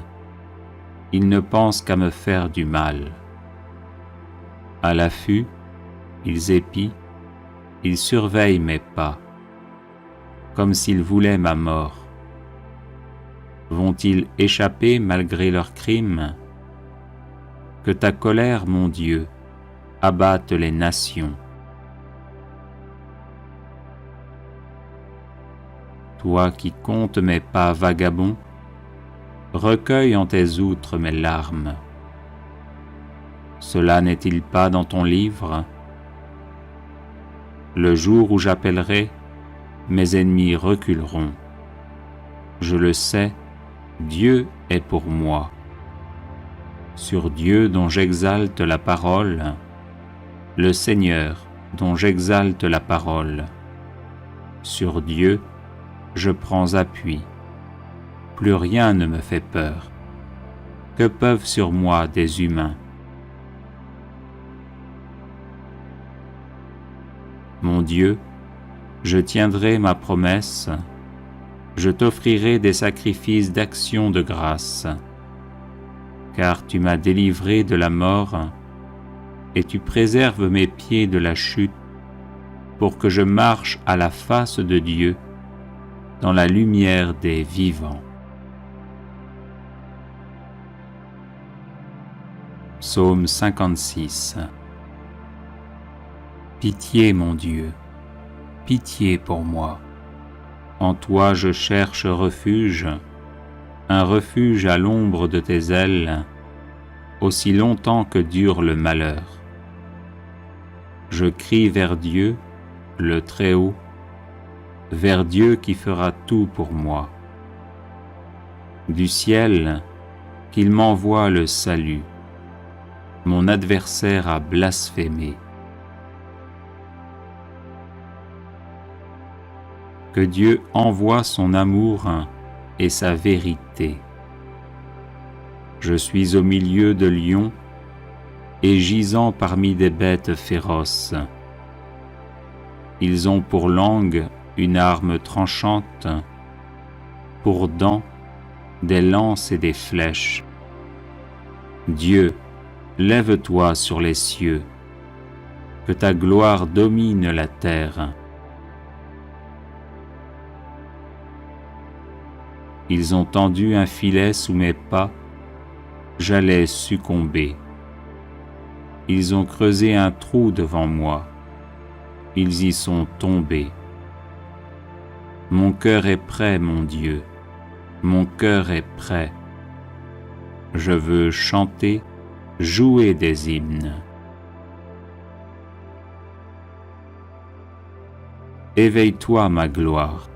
A: Ils ne pensent qu'à me faire du mal. À l'affût, ils épient, ils surveillent mes pas, comme s'ils voulaient ma mort. Vont-ils échapper malgré leurs crimes? Que ta colère, mon Dieu, abatte les nations. Toi qui comptes mes pas vagabonds, recueille en tes outres mes larmes. Cela n'est-il pas dans ton livre? Le jour où j'appellerai, mes ennemis reculeront. Je le sais, Dieu est pour moi. Sur Dieu dont j'exalte la parole, le Seigneur dont j'exalte la parole. Sur Dieu, je prends appui. Plus rien ne me fait peur. Que peuvent sur moi des humains? Mon Dieu, je tiendrai ma promesse, je t'offrirai des sacrifices d'action de grâce, car tu m'as délivré de la mort et tu préserves mes pieds de la chute pour que je marche à la face de Dieu dans la lumière des vivants. Psaume 56. Pitié, mon Dieu, pitié pour moi. En toi je cherche refuge, un refuge à l'ombre de tes ailes, aussi longtemps que dure le malheur. Je crie vers Dieu, le Très-Haut, vers Dieu qui fera tout pour moi. Du ciel, qu'il m'envoie le salut. Mon adversaire a blasphémé. Que Dieu envoie son amour et sa vérité. Je suis au milieu de lions et gisant parmi des bêtes féroces. Ils ont pour langue une arme tranchante, pour dents des lances et des flèches. Dieu, lève-toi sur les cieux, que ta gloire domine la terre. Ils ont tendu un filet sous mes pas, j'allais succomber. Ils ont creusé un trou devant moi, ils y sont tombés. Mon cœur est prêt, mon Dieu, mon cœur est prêt. Je veux chanter, jouer des hymnes. Éveille-toi, ma gloire,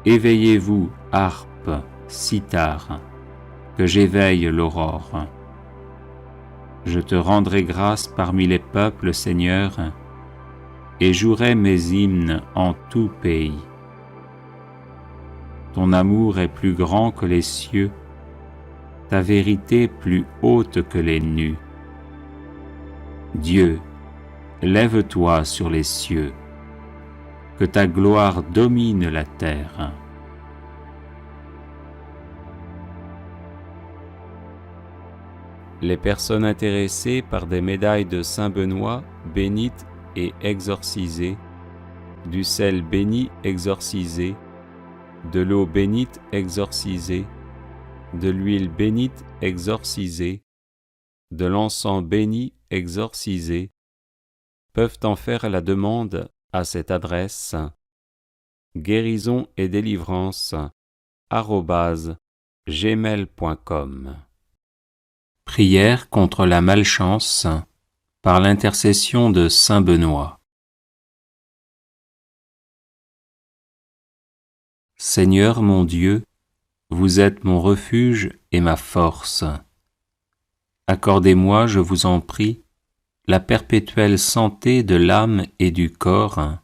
A: éveillez-vous, harpe, cithare, que j'éveille l'aurore. Je te rendrai grâce parmi les peuples, Seigneur, et jouerai mes hymnes en tout pays. Ton amour est plus grand que les cieux, ta vérité plus haute que les nues. Dieu, lève-toi sur les cieux, que ta gloire domine la terre. Les personnes intéressées par des médailles de Saint Benoît bénites et exorcisées, du sel béni exorcisé, de l'eau bénite exorcisée, de l'huile bénite exorcisée, de l'encens béni exorcisé, peuvent en faire la demande à cette adresse guérison et délivrance @gmail.com. Prière contre la malchance par l'intercession de Saint Benoît. Seigneur mon Dieu, vous êtes mon refuge et ma force. Accordez-moi, je vous en prie, la perpétuelle santé de l'âme et du corps,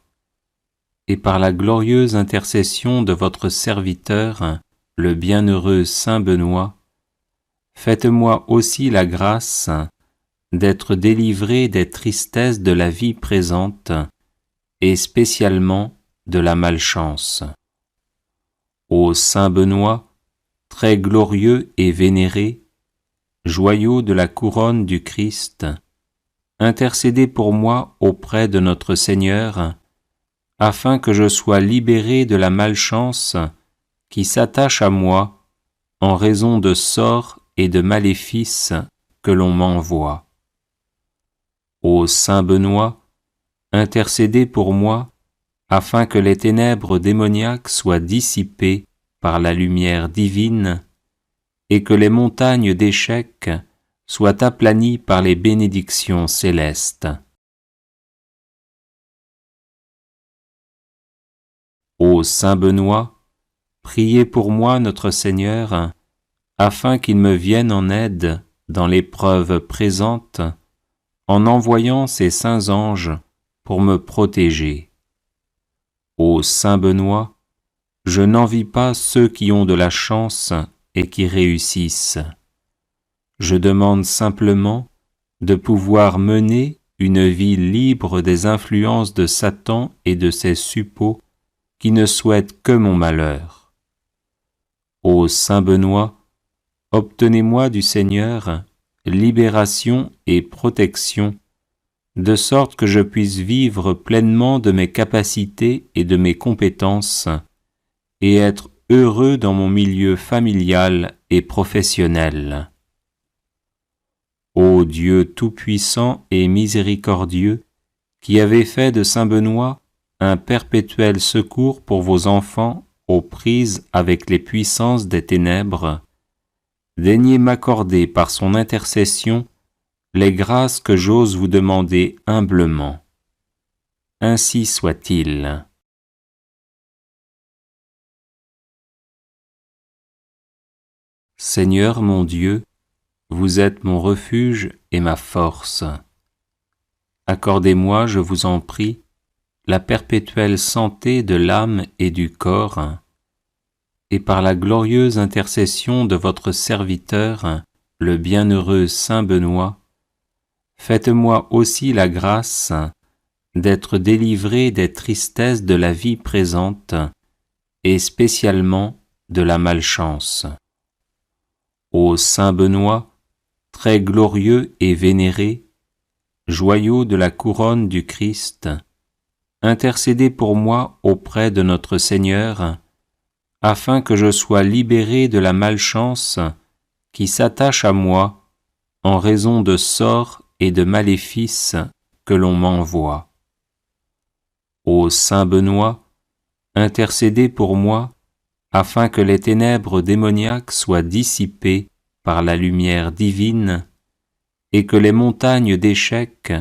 A: et par la glorieuse intercession de votre serviteur, le bienheureux Saint Benoît, faites-moi aussi la grâce d'être délivré des tristesses de la vie présente et spécialement de la malchance. Ô Saint Benoît, très glorieux et vénéré, joyau de la couronne du Christ, intercédez pour moi auprès de notre Seigneur, afin que je sois libéré de la malchance qui s'attache à moi en raison de sorts et de maléfices que l'on m'envoie. Ô Saint Benoît, intercédez pour moi, afin que les ténèbres démoniaques soient dissipées par la lumière divine, et que les montagnes d'échecs soient aplanies par les bénédictions célestes. Ô Saint Benoît, priez pour moi notre Seigneur, afin qu'il me vienne en aide dans l'épreuve présente, en envoyant ses saints anges pour me protéger. Ô Saint Benoît, je n'envie pas ceux qui ont de la chance et qui réussissent. Je demande simplement de pouvoir mener une vie libre des influences de Satan et de ses suppôts qui ne souhaitent que mon malheur. Ô Saint Benoît, obtenez-moi du Seigneur libération et protection, de sorte que je puisse vivre pleinement de mes capacités et de mes compétences, et être heureux dans mon milieu familial et professionnel. Ô Dieu tout-puissant et miséricordieux, qui avez fait de Saint Benoît un perpétuel secours pour vos enfants aux prises avec les puissances des ténèbres, daignez m'accorder par son intercession les grâces que j'ose vous demander humblement. Ainsi soit-il. Seigneur mon Dieu, vous êtes mon refuge et ma force. Accordez-moi, je vous en prie, la perpétuelle santé de l'âme et du corps, et par la glorieuse intercession de votre serviteur, le bienheureux Saint Benoît, faites-moi aussi la grâce d'être délivré des tristesses de la vie présente, et spécialement de la malchance. Ô Saint Benoît, très glorieux et vénéré, joyau de la couronne du Christ, intercédez pour moi auprès de notre Seigneur, afin que je sois libéré de la malchance qui s'attache à moi en raison de sorts et de maléfices que l'on m'envoie. Ô Saint Benoît, intercédez pour moi, afin que les ténèbres démoniaques soient dissipées par la lumière divine, et que les montagnes d'échecs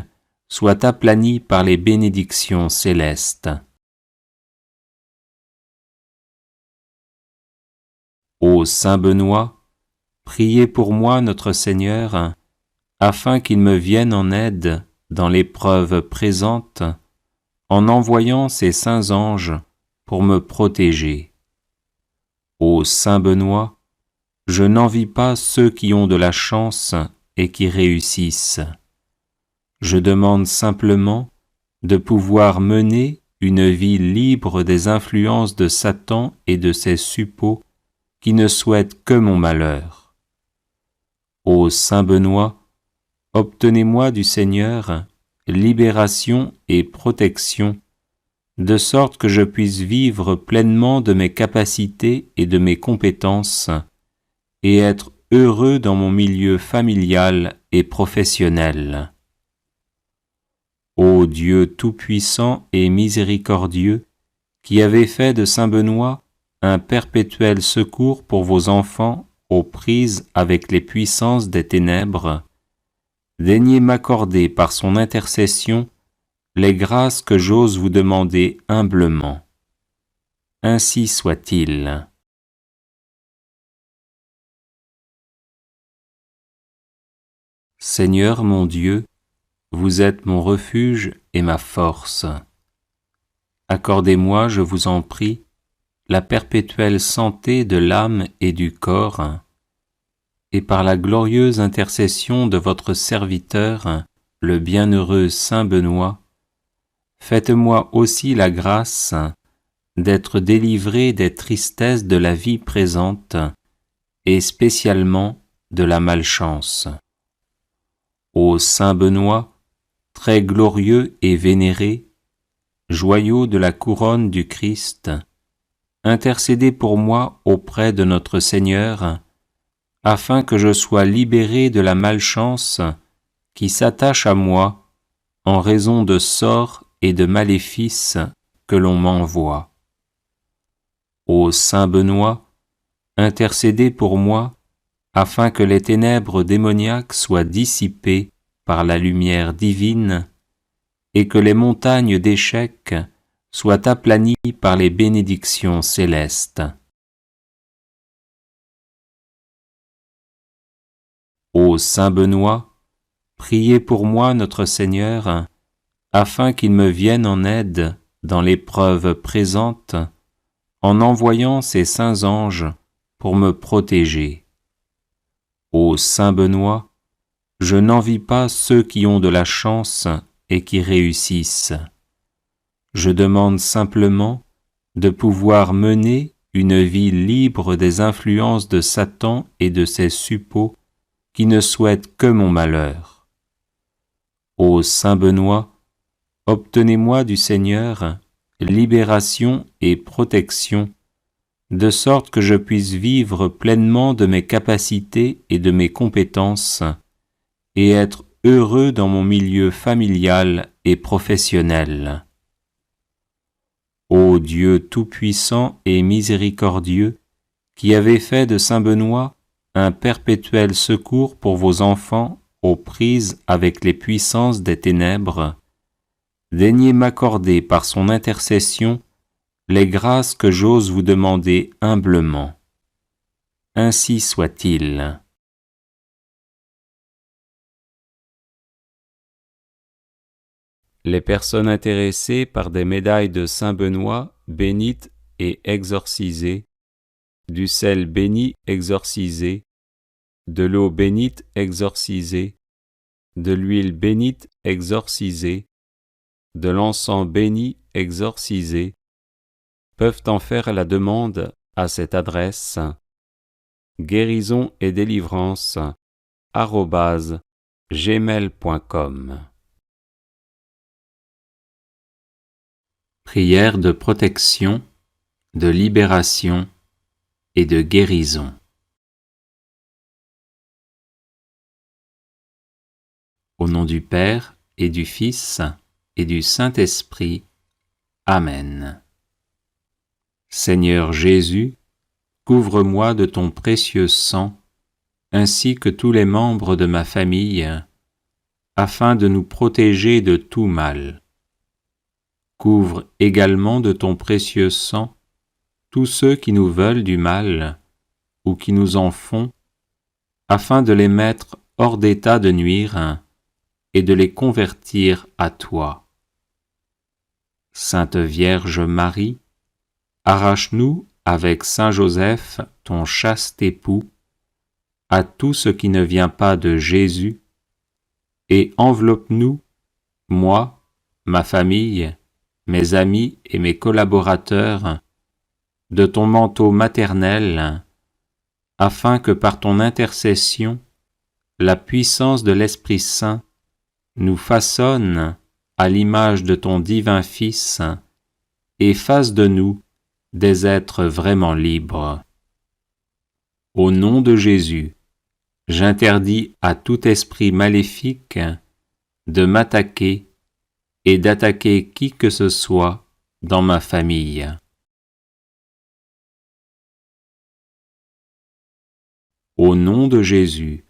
A: soient aplanies par les bénédictions célestes. Ô Saint Benoît, priez pour moi notre Seigneur, afin qu'il me vienne en aide dans l'épreuve présente, en envoyant ses saints anges pour me protéger. Ô Saint Benoît, je n'envie pas ceux qui ont de la chance et qui réussissent. Je demande simplement de pouvoir mener une vie libre des influences de Satan et de ses suppôts qui ne souhaitent que mon malheur. Ô Saint Benoît, obtenez-moi du Seigneur libération et protection, de sorte que je puisse vivre pleinement de mes capacités et de mes compétences, et être heureux dans mon milieu familial et professionnel. Ô Dieu tout-puissant et miséricordieux, qui avez fait de Saint Benoît un perpétuel secours pour vos enfants aux prises avec les puissances des ténèbres, daignez m'accorder par son intercession les grâces que j'ose vous demander humblement. Ainsi soit-il. Seigneur mon Dieu, vous êtes mon refuge et ma force. Accordez-moi, je vous en prie, la perpétuelle santé de l'âme et du corps, et par la glorieuse intercession de votre serviteur, le bienheureux Saint Benoît, faites-moi aussi la grâce d'être délivré des tristesses de la vie présente, et spécialement de la malchance. Ô Saint Benoît, très glorieux et vénéré, joyau de la couronne du Christ, intercédez pour moi auprès de notre Seigneur, afin que je sois libéré de la malchance qui s'attache à moi en raison de sorts et de maléfices que l'on m'envoie. Ô Saint Benoît, intercédez pour moi, afin que les ténèbres démoniaques soient dissipées par la lumière divine, et que les montagnes d'échecs soient aplanies par les bénédictions célestes. Ô Saint Benoît, priez pour moi notre Seigneur, afin qu'il me vienne en aide dans l'épreuve présente, en envoyant ses saints anges pour me protéger. Ô Saint Benoît, je n'envie pas ceux qui ont de la chance et qui réussissent. Je demande simplement de pouvoir mener une vie libre des influences de Satan et de ses suppôts qui ne souhaitent que mon malheur. Ô Saint Benoît, obtenez-moi du Seigneur libération et protection, de sorte que je puisse vivre pleinement de mes capacités et de mes compétences, et être heureux dans mon milieu familial et professionnel. Ô Dieu tout-puissant et miséricordieux, qui avez fait de Saint Benoît un perpétuel secours pour vos enfants aux prises avec les puissances des ténèbres, daignez m'accorder par son intercession les grâces que j'ose vous demander humblement. Ainsi soit-il. Les personnes intéressées par des médailles de Saint Benoît bénites et exorcisées, du sel béni exorcisé, de l'eau bénite exorcisée, de l'huile bénite exorcisée, de l'encens béni exorcisé, peuvent en faire la demande à cette adresse guérison et délivrance @gmail.com. Prière de protection, de libération et de guérison. Au nom du Père et du Fils et du Saint-Esprit. Amen. Seigneur Jésus, couvre-moi de ton précieux sang, ainsi que tous les membres de ma famille, afin de nous protéger de tout mal. Couvre également de ton précieux sang tous ceux qui nous veulent du mal ou qui nous en font, afin de les mettre hors d'état de nuire et de les convertir à toi. Sainte Vierge Marie, arrache-nous avec Saint Joseph, ton chaste époux, à tout ce qui ne vient pas de Jésus, et enveloppe-nous, moi, ma famille, mes amis et mes collaborateurs, de ton manteau maternel, afin que par ton intercession, la puissance de l'Esprit Saint nous façonne à l'image de ton divin Fils et fasse de nous des êtres vraiment libres. Au nom de Jésus, j'interdis à tout esprit maléfique de m'attaquer et d'attaquer qui que ce soit dans ma famille. Au nom de Jésus,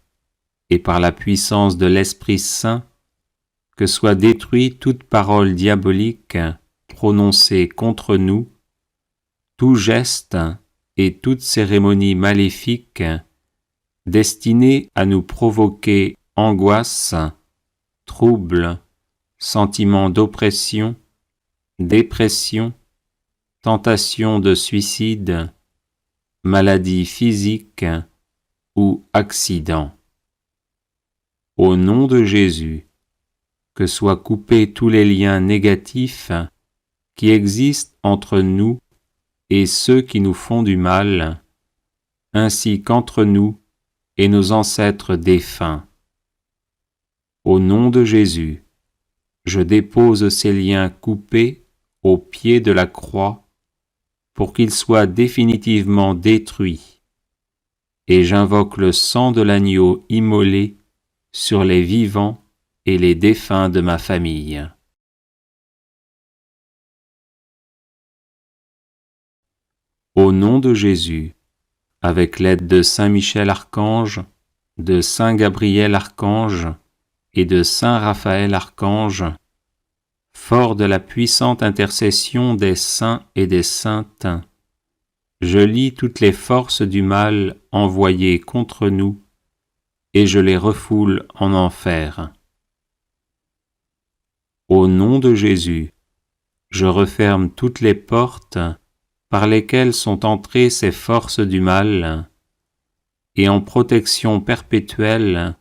A: et par la puissance de l'Esprit Saint, que soit détruite toute parole diabolique prononcée contre nous, tout geste et toute cérémonie maléfique destinée à nous provoquer angoisse, trouble, sentiment d'oppression, dépression, tentation de suicide, maladie physique ou accident. Au nom de Jésus, que soient coupés tous les liens négatifs qui existent entre nous et ceux qui nous font du mal, ainsi qu'entre nous et nos ancêtres défunts. Au nom de Jésus, je dépose ces liens coupés au pied de la croix pour qu'ils soient définitivement détruits, et j'invoque le sang de l'agneau immolé sur les vivants et les défunts de ma famille. Au nom de Jésus, avec l'aide de Saint Michel Archange, de Saint Gabriel Archange et de Saint Raphaël Archange, fort de la puissante intercession des saints et des saintes, je lie toutes les forces du mal envoyées contre nous et je les refoule en enfer. Au nom de Jésus, je referme toutes les portes par lesquelles sont entrées ces forces du mal, et en protection perpétuelle,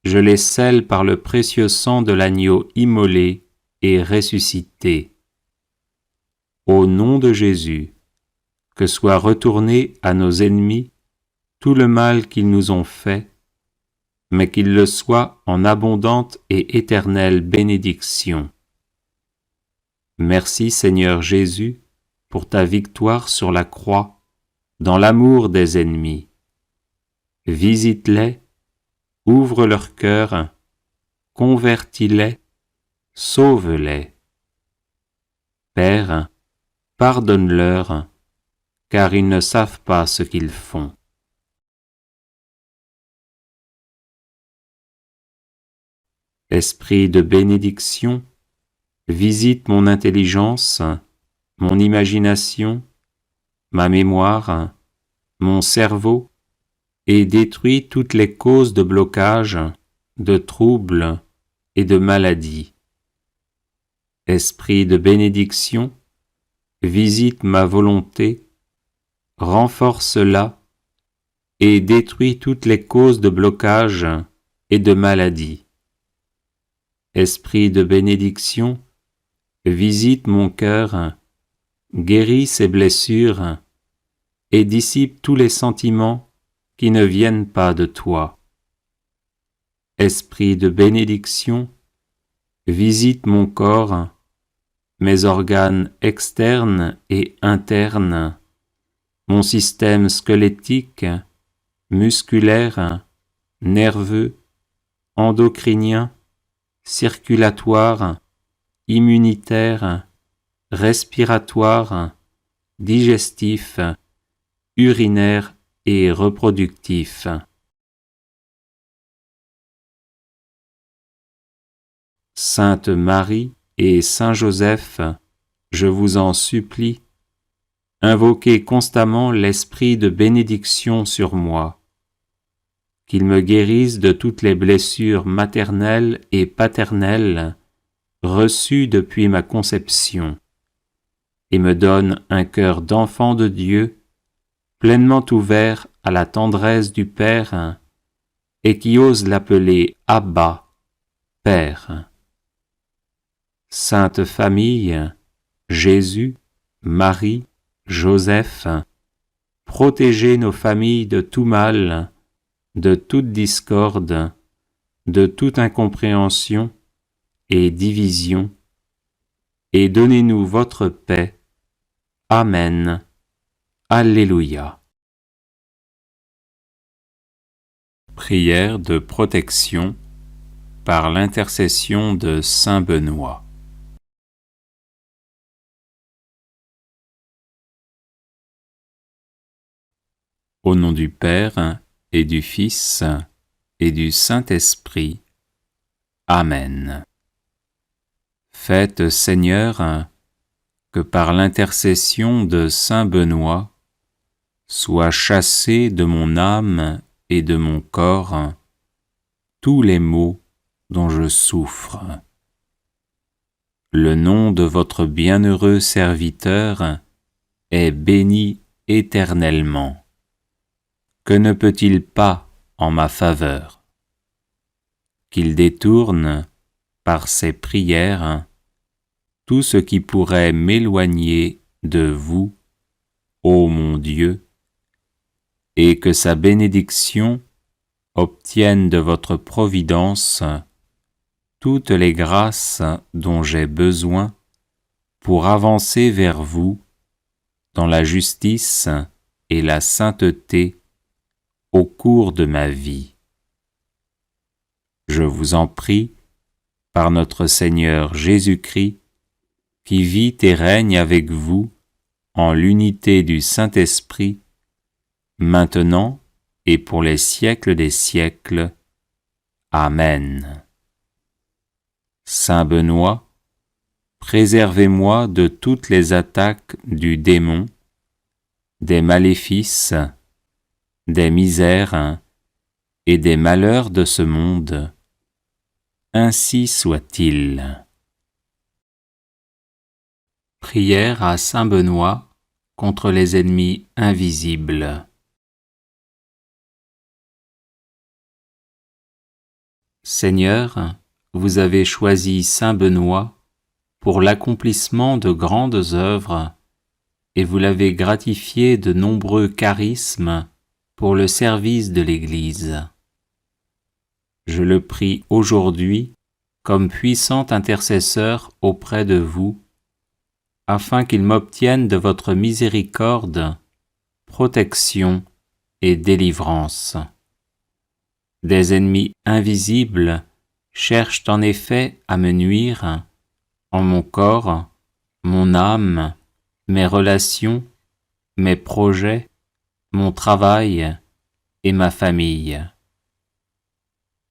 A: je les scelle par le précieux sang de l'agneau immolé et ressuscité. Au nom de Jésus, que soit retourné à nos ennemis tout le mal qu'ils nous ont fait, mais qu'il le soit en abondante et éternelle bénédiction. Merci Seigneur Jésus pour ta victoire sur la croix, dans l'amour des ennemis. Visite-les, ouvre leur cœur, convertis-les, sauve-les. Père, pardonne-leur, car ils ne savent pas ce qu'ils font. Esprit de bénédiction, visite mon intelligence, mon imagination, ma mémoire, mon cerveau, et détruis toutes les causes de blocage, de troubles et de maladies. Esprit de bénédiction, visite ma volonté, renforce-la et détruis toutes les causes de blocage et de maladies. Esprit de bénédiction, visite mon cœur, guéris ses blessures et dissipe tous les sentiments qui ne viennent pas de toi. Esprit de bénédiction, visite mon corps, mes organes externes et internes, mon système squelettique, musculaire, nerveux, endocrinien, circulatoire, immunitaire, respiratoire, digestif, urinaire et reproductif. Sainte Marie et Saint Joseph, je vous en supplie, invoquez constamment l'esprit de bénédiction sur moi, qu'il me guérisse de toutes les blessures maternelles et paternelles reçues depuis ma conception, et me donne un cœur d'enfant de Dieu, pleinement ouvert à la tendresse du Père, et qui ose l'appeler Abba, Père. Sainte Famille, Jésus, Marie, Joseph, protégez nos familles de tout mal, de toute discorde, de toute incompréhension et division, et donnez-nous votre paix. Amen. Alléluia. Prière de protection par l'intercession de Saint Benoît. Au nom du Père et du Fils et du Saint-Esprit. Amen. Faites, Seigneur, que par l'intercession de Saint Benoît, soient chassés de mon âme et de mon corps tous les maux dont je souffre. Le nom de votre bienheureux serviteur est béni éternellement. Que ne peut-il pas en ma faveur? Qu'il détourne, par ses prières, tout ce qui pourrait m'éloigner de vous, ô mon Dieu, et que sa bénédiction obtienne de votre providence toutes les grâces dont j'ai besoin pour avancer vers vous dans la justice et la sainteté au cours de ma vie. Je vous en prie, par notre Seigneur Jésus-Christ, qui vit et règne avec vous en l'unité du Saint-Esprit, maintenant et pour les siècles des siècles. Amen. Saint Benoît, préservez-moi de toutes les attaques du démon, des maléfices, des misères et des malheurs de ce monde. Ainsi soit-il. Prière à Saint Benoît, contre les ennemis invisibles. Seigneur, vous avez choisi saint Benoît pour l'accomplissement de grandes œuvres, et vous l'avez gratifié de nombreux charismes pour le service de l'Église. Je le prie aujourd'hui comme puissant intercesseur auprès de vous, afin qu'il m'obtienne de votre miséricorde, protection et délivrance. Des ennemis invisibles cherchent en effet à me nuire en mon corps, mon âme, mes relations, mes projets, mon travail et ma famille.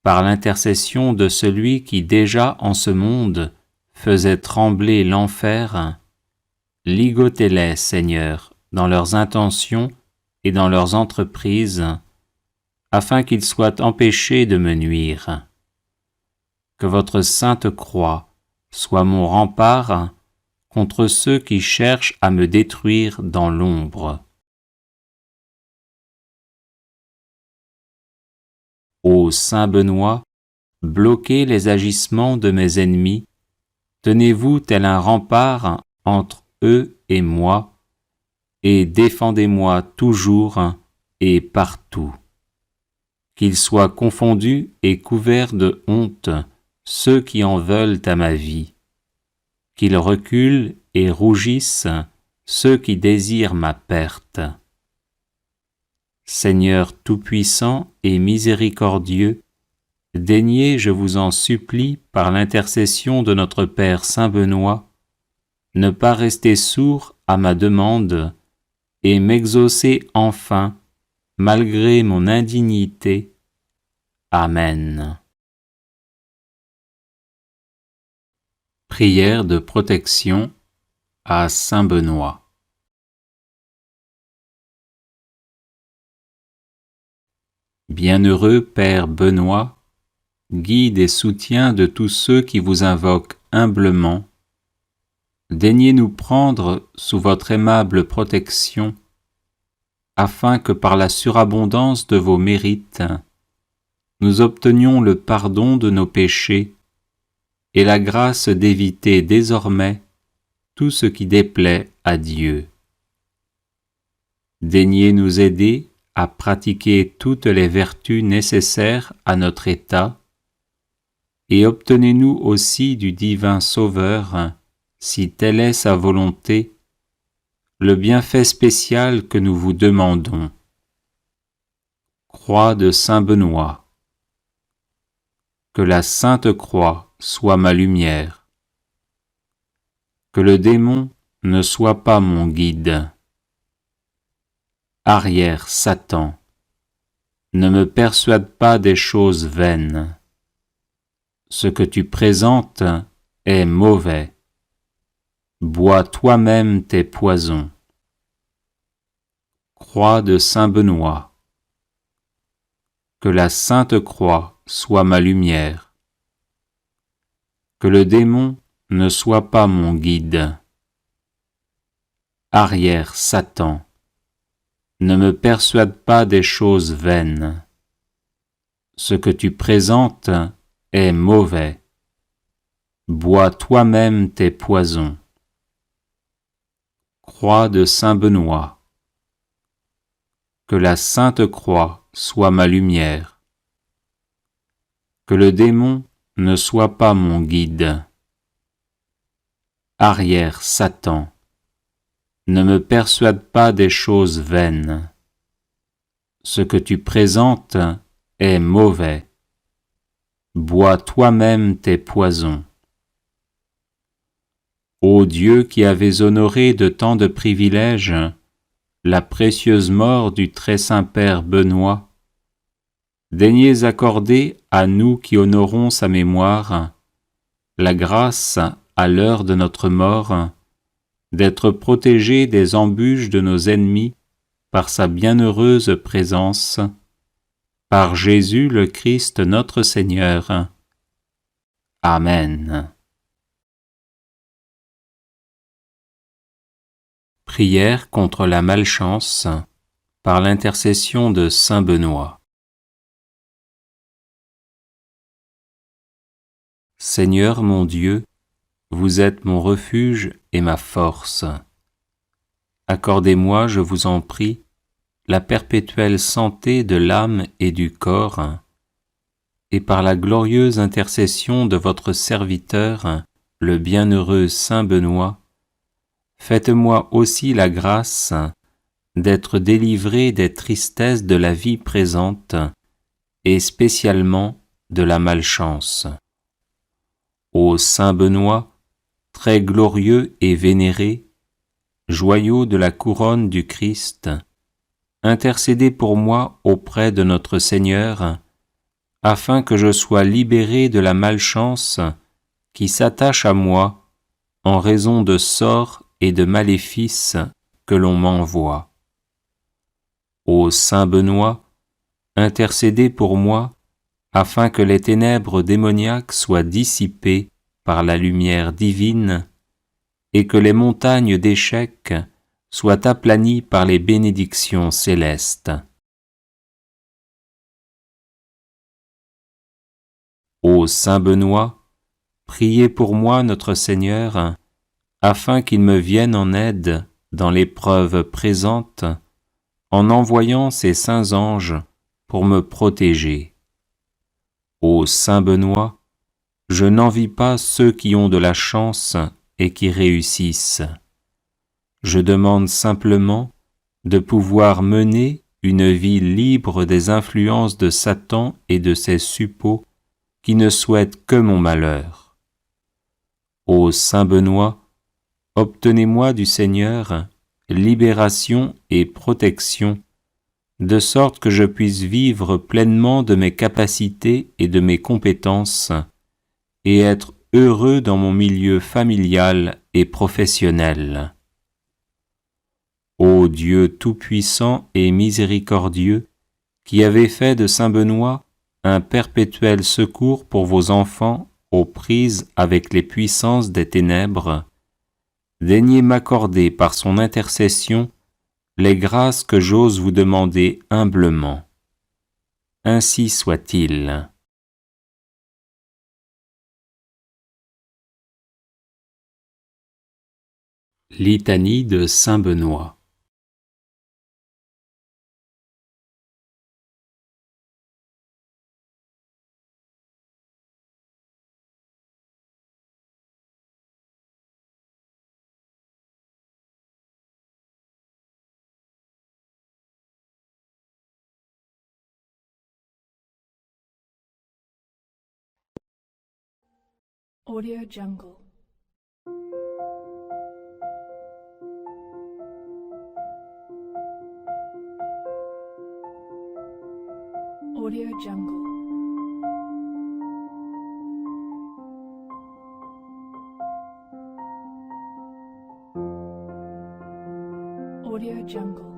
A: Par l'intercession de celui qui déjà en ce monde faisait trembler l'enfer, ligotez-les, Seigneur, dans leurs intentions et dans leurs entreprises, afin qu'ils soient empêchés de me nuire. Que votre sainte croix soit mon rempart contre ceux qui cherchent à me détruire dans l'ombre. Ô saint Benoît, bloquez les agissements de mes ennemis, tenez-vous tel un rempart entre eux et moi, et défendez-moi toujours et partout. Qu'ils soient confondus et couverts de honte ceux qui en veulent à ma vie, qu'ils reculent et rougissent ceux qui désirent ma perte. Seigneur tout-puissant et miséricordieux, daignez, je vous en supplie, par l'intercession de notre Père saint Benoît, ne pas rester sourd à ma demande et m'exaucer enfin, malgré mon indignité. Amen. Prière de protection à saint Benoît. Bienheureux Père Benoît, guide et soutien de tous ceux qui vous invoquent humblement, daignez nous prendre sous votre aimable protection, afin que par la surabondance de vos mérites, nous obtenions le pardon de nos péchés et la grâce d'éviter désormais tout ce qui déplaît à Dieu. Daignez nous aider à pratiquer toutes les vertus nécessaires à notre état, et obtenez-nous aussi du divin Sauveur, si telle est sa volonté, le bienfait spécial que nous vous demandons. Croix de saint Benoît. Que la sainte croix soit ma lumière. Que le démon ne soit pas mon guide. Arrière, Satan, ne me persuade pas des choses vaines. Ce que tu présentes est mauvais. Bois toi-même tes poisons. Croix de saint Benoît. Que la sainte croix soit ma lumière. Que le démon ne soit pas mon guide. Arrière, Satan, ne me persuade pas des choses vaines. Ce que tu présentes est mauvais. Bois toi-même tes poisons. Croix de saint Benoît. Que la sainte croix soit ma lumière. Que le démon ne soit pas mon guide. Arrière, Satan, ne me persuade pas des choses vaines. Ce que tu présentes est mauvais. Bois toi-même tes poisons. Ô Dieu qui avais honoré de tant de privilèges la précieuse mort du très saint Père Benoît, daignez accorder à nous qui honorons sa mémoire la grâce, à l'heure de notre mort, d'être protégés des embûches de nos ennemis par sa bienheureuse présence, par Jésus le Christ notre Seigneur. Amen. Prière contre la malchance par l'intercession de saint Benoît. Seigneur mon Dieu, vous êtes mon refuge et ma force. Accordez-moi, je vous en prie, la perpétuelle santé de l'âme et du corps, et par la glorieuse intercession de votre serviteur, le bienheureux saint Benoît, faites-moi aussi la grâce d'être délivré des tristesses de la vie présente, et spécialement de la malchance. Ô saint Benoît, très glorieux et vénéré, joyau de la couronne du Christ, intercédez pour moi auprès de notre Seigneur, afin que je sois libéré de la malchance qui s'attache à moi en raison de sorts et de maléfices que l'on m'envoie. Ô saint Benoît, intercédez pour moi, afin que les ténèbres démoniaques soient dissipées par la lumière divine, et que les montagnes d'échecs soient aplanies par les bénédictions célestes. Ô saint Benoît, priez pour moi notre Seigneur, afin qu'il me vienne en aide dans l'épreuve présente, en envoyant ses saints anges pour me protéger. Ô saint Benoît, je n'envie pas ceux qui ont de la chance et qui réussissent. Je demande simplement de pouvoir mener une vie libre des influences de Satan et de ses suppôts qui ne souhaitent que mon malheur. Ô saint Benoît, obtenez-moi du Seigneur libération et protection, de sorte que je puisse vivre pleinement de mes capacités et de mes compétences, et être heureux dans mon milieu familial et professionnel. Ô Dieu tout-puissant et miséricordieux, qui avez fait de saint Benoît un perpétuel secours pour vos enfants aux prises avec les puissances des ténèbres, daignez m'accorder par son intercession les grâces que j'ose vous demander humblement. Ainsi soit-il. Litanie de saint Benoît.
C: Audio Jungle. Audio Jungle. Audio Jungle.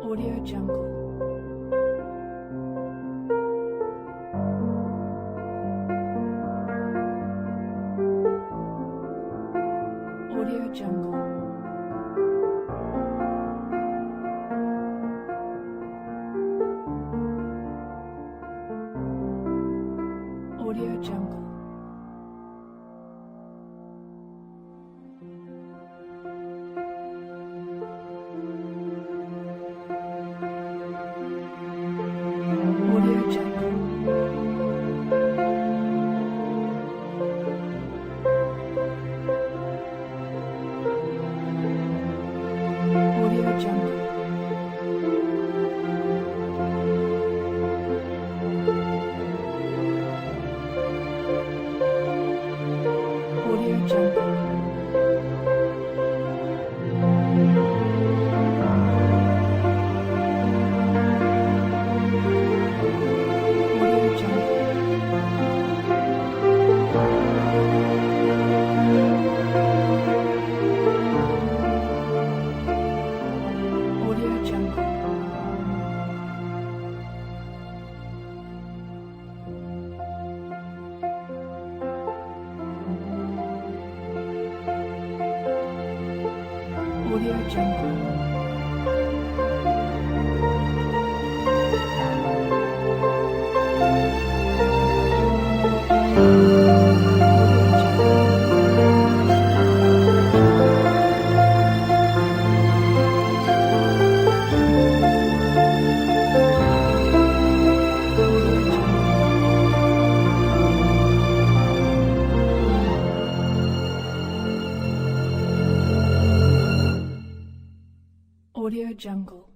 C: Audio Jungle. Audio Jungle. Audio Jungle. Audio Jungle. Audio Jungle. Audio Jungle.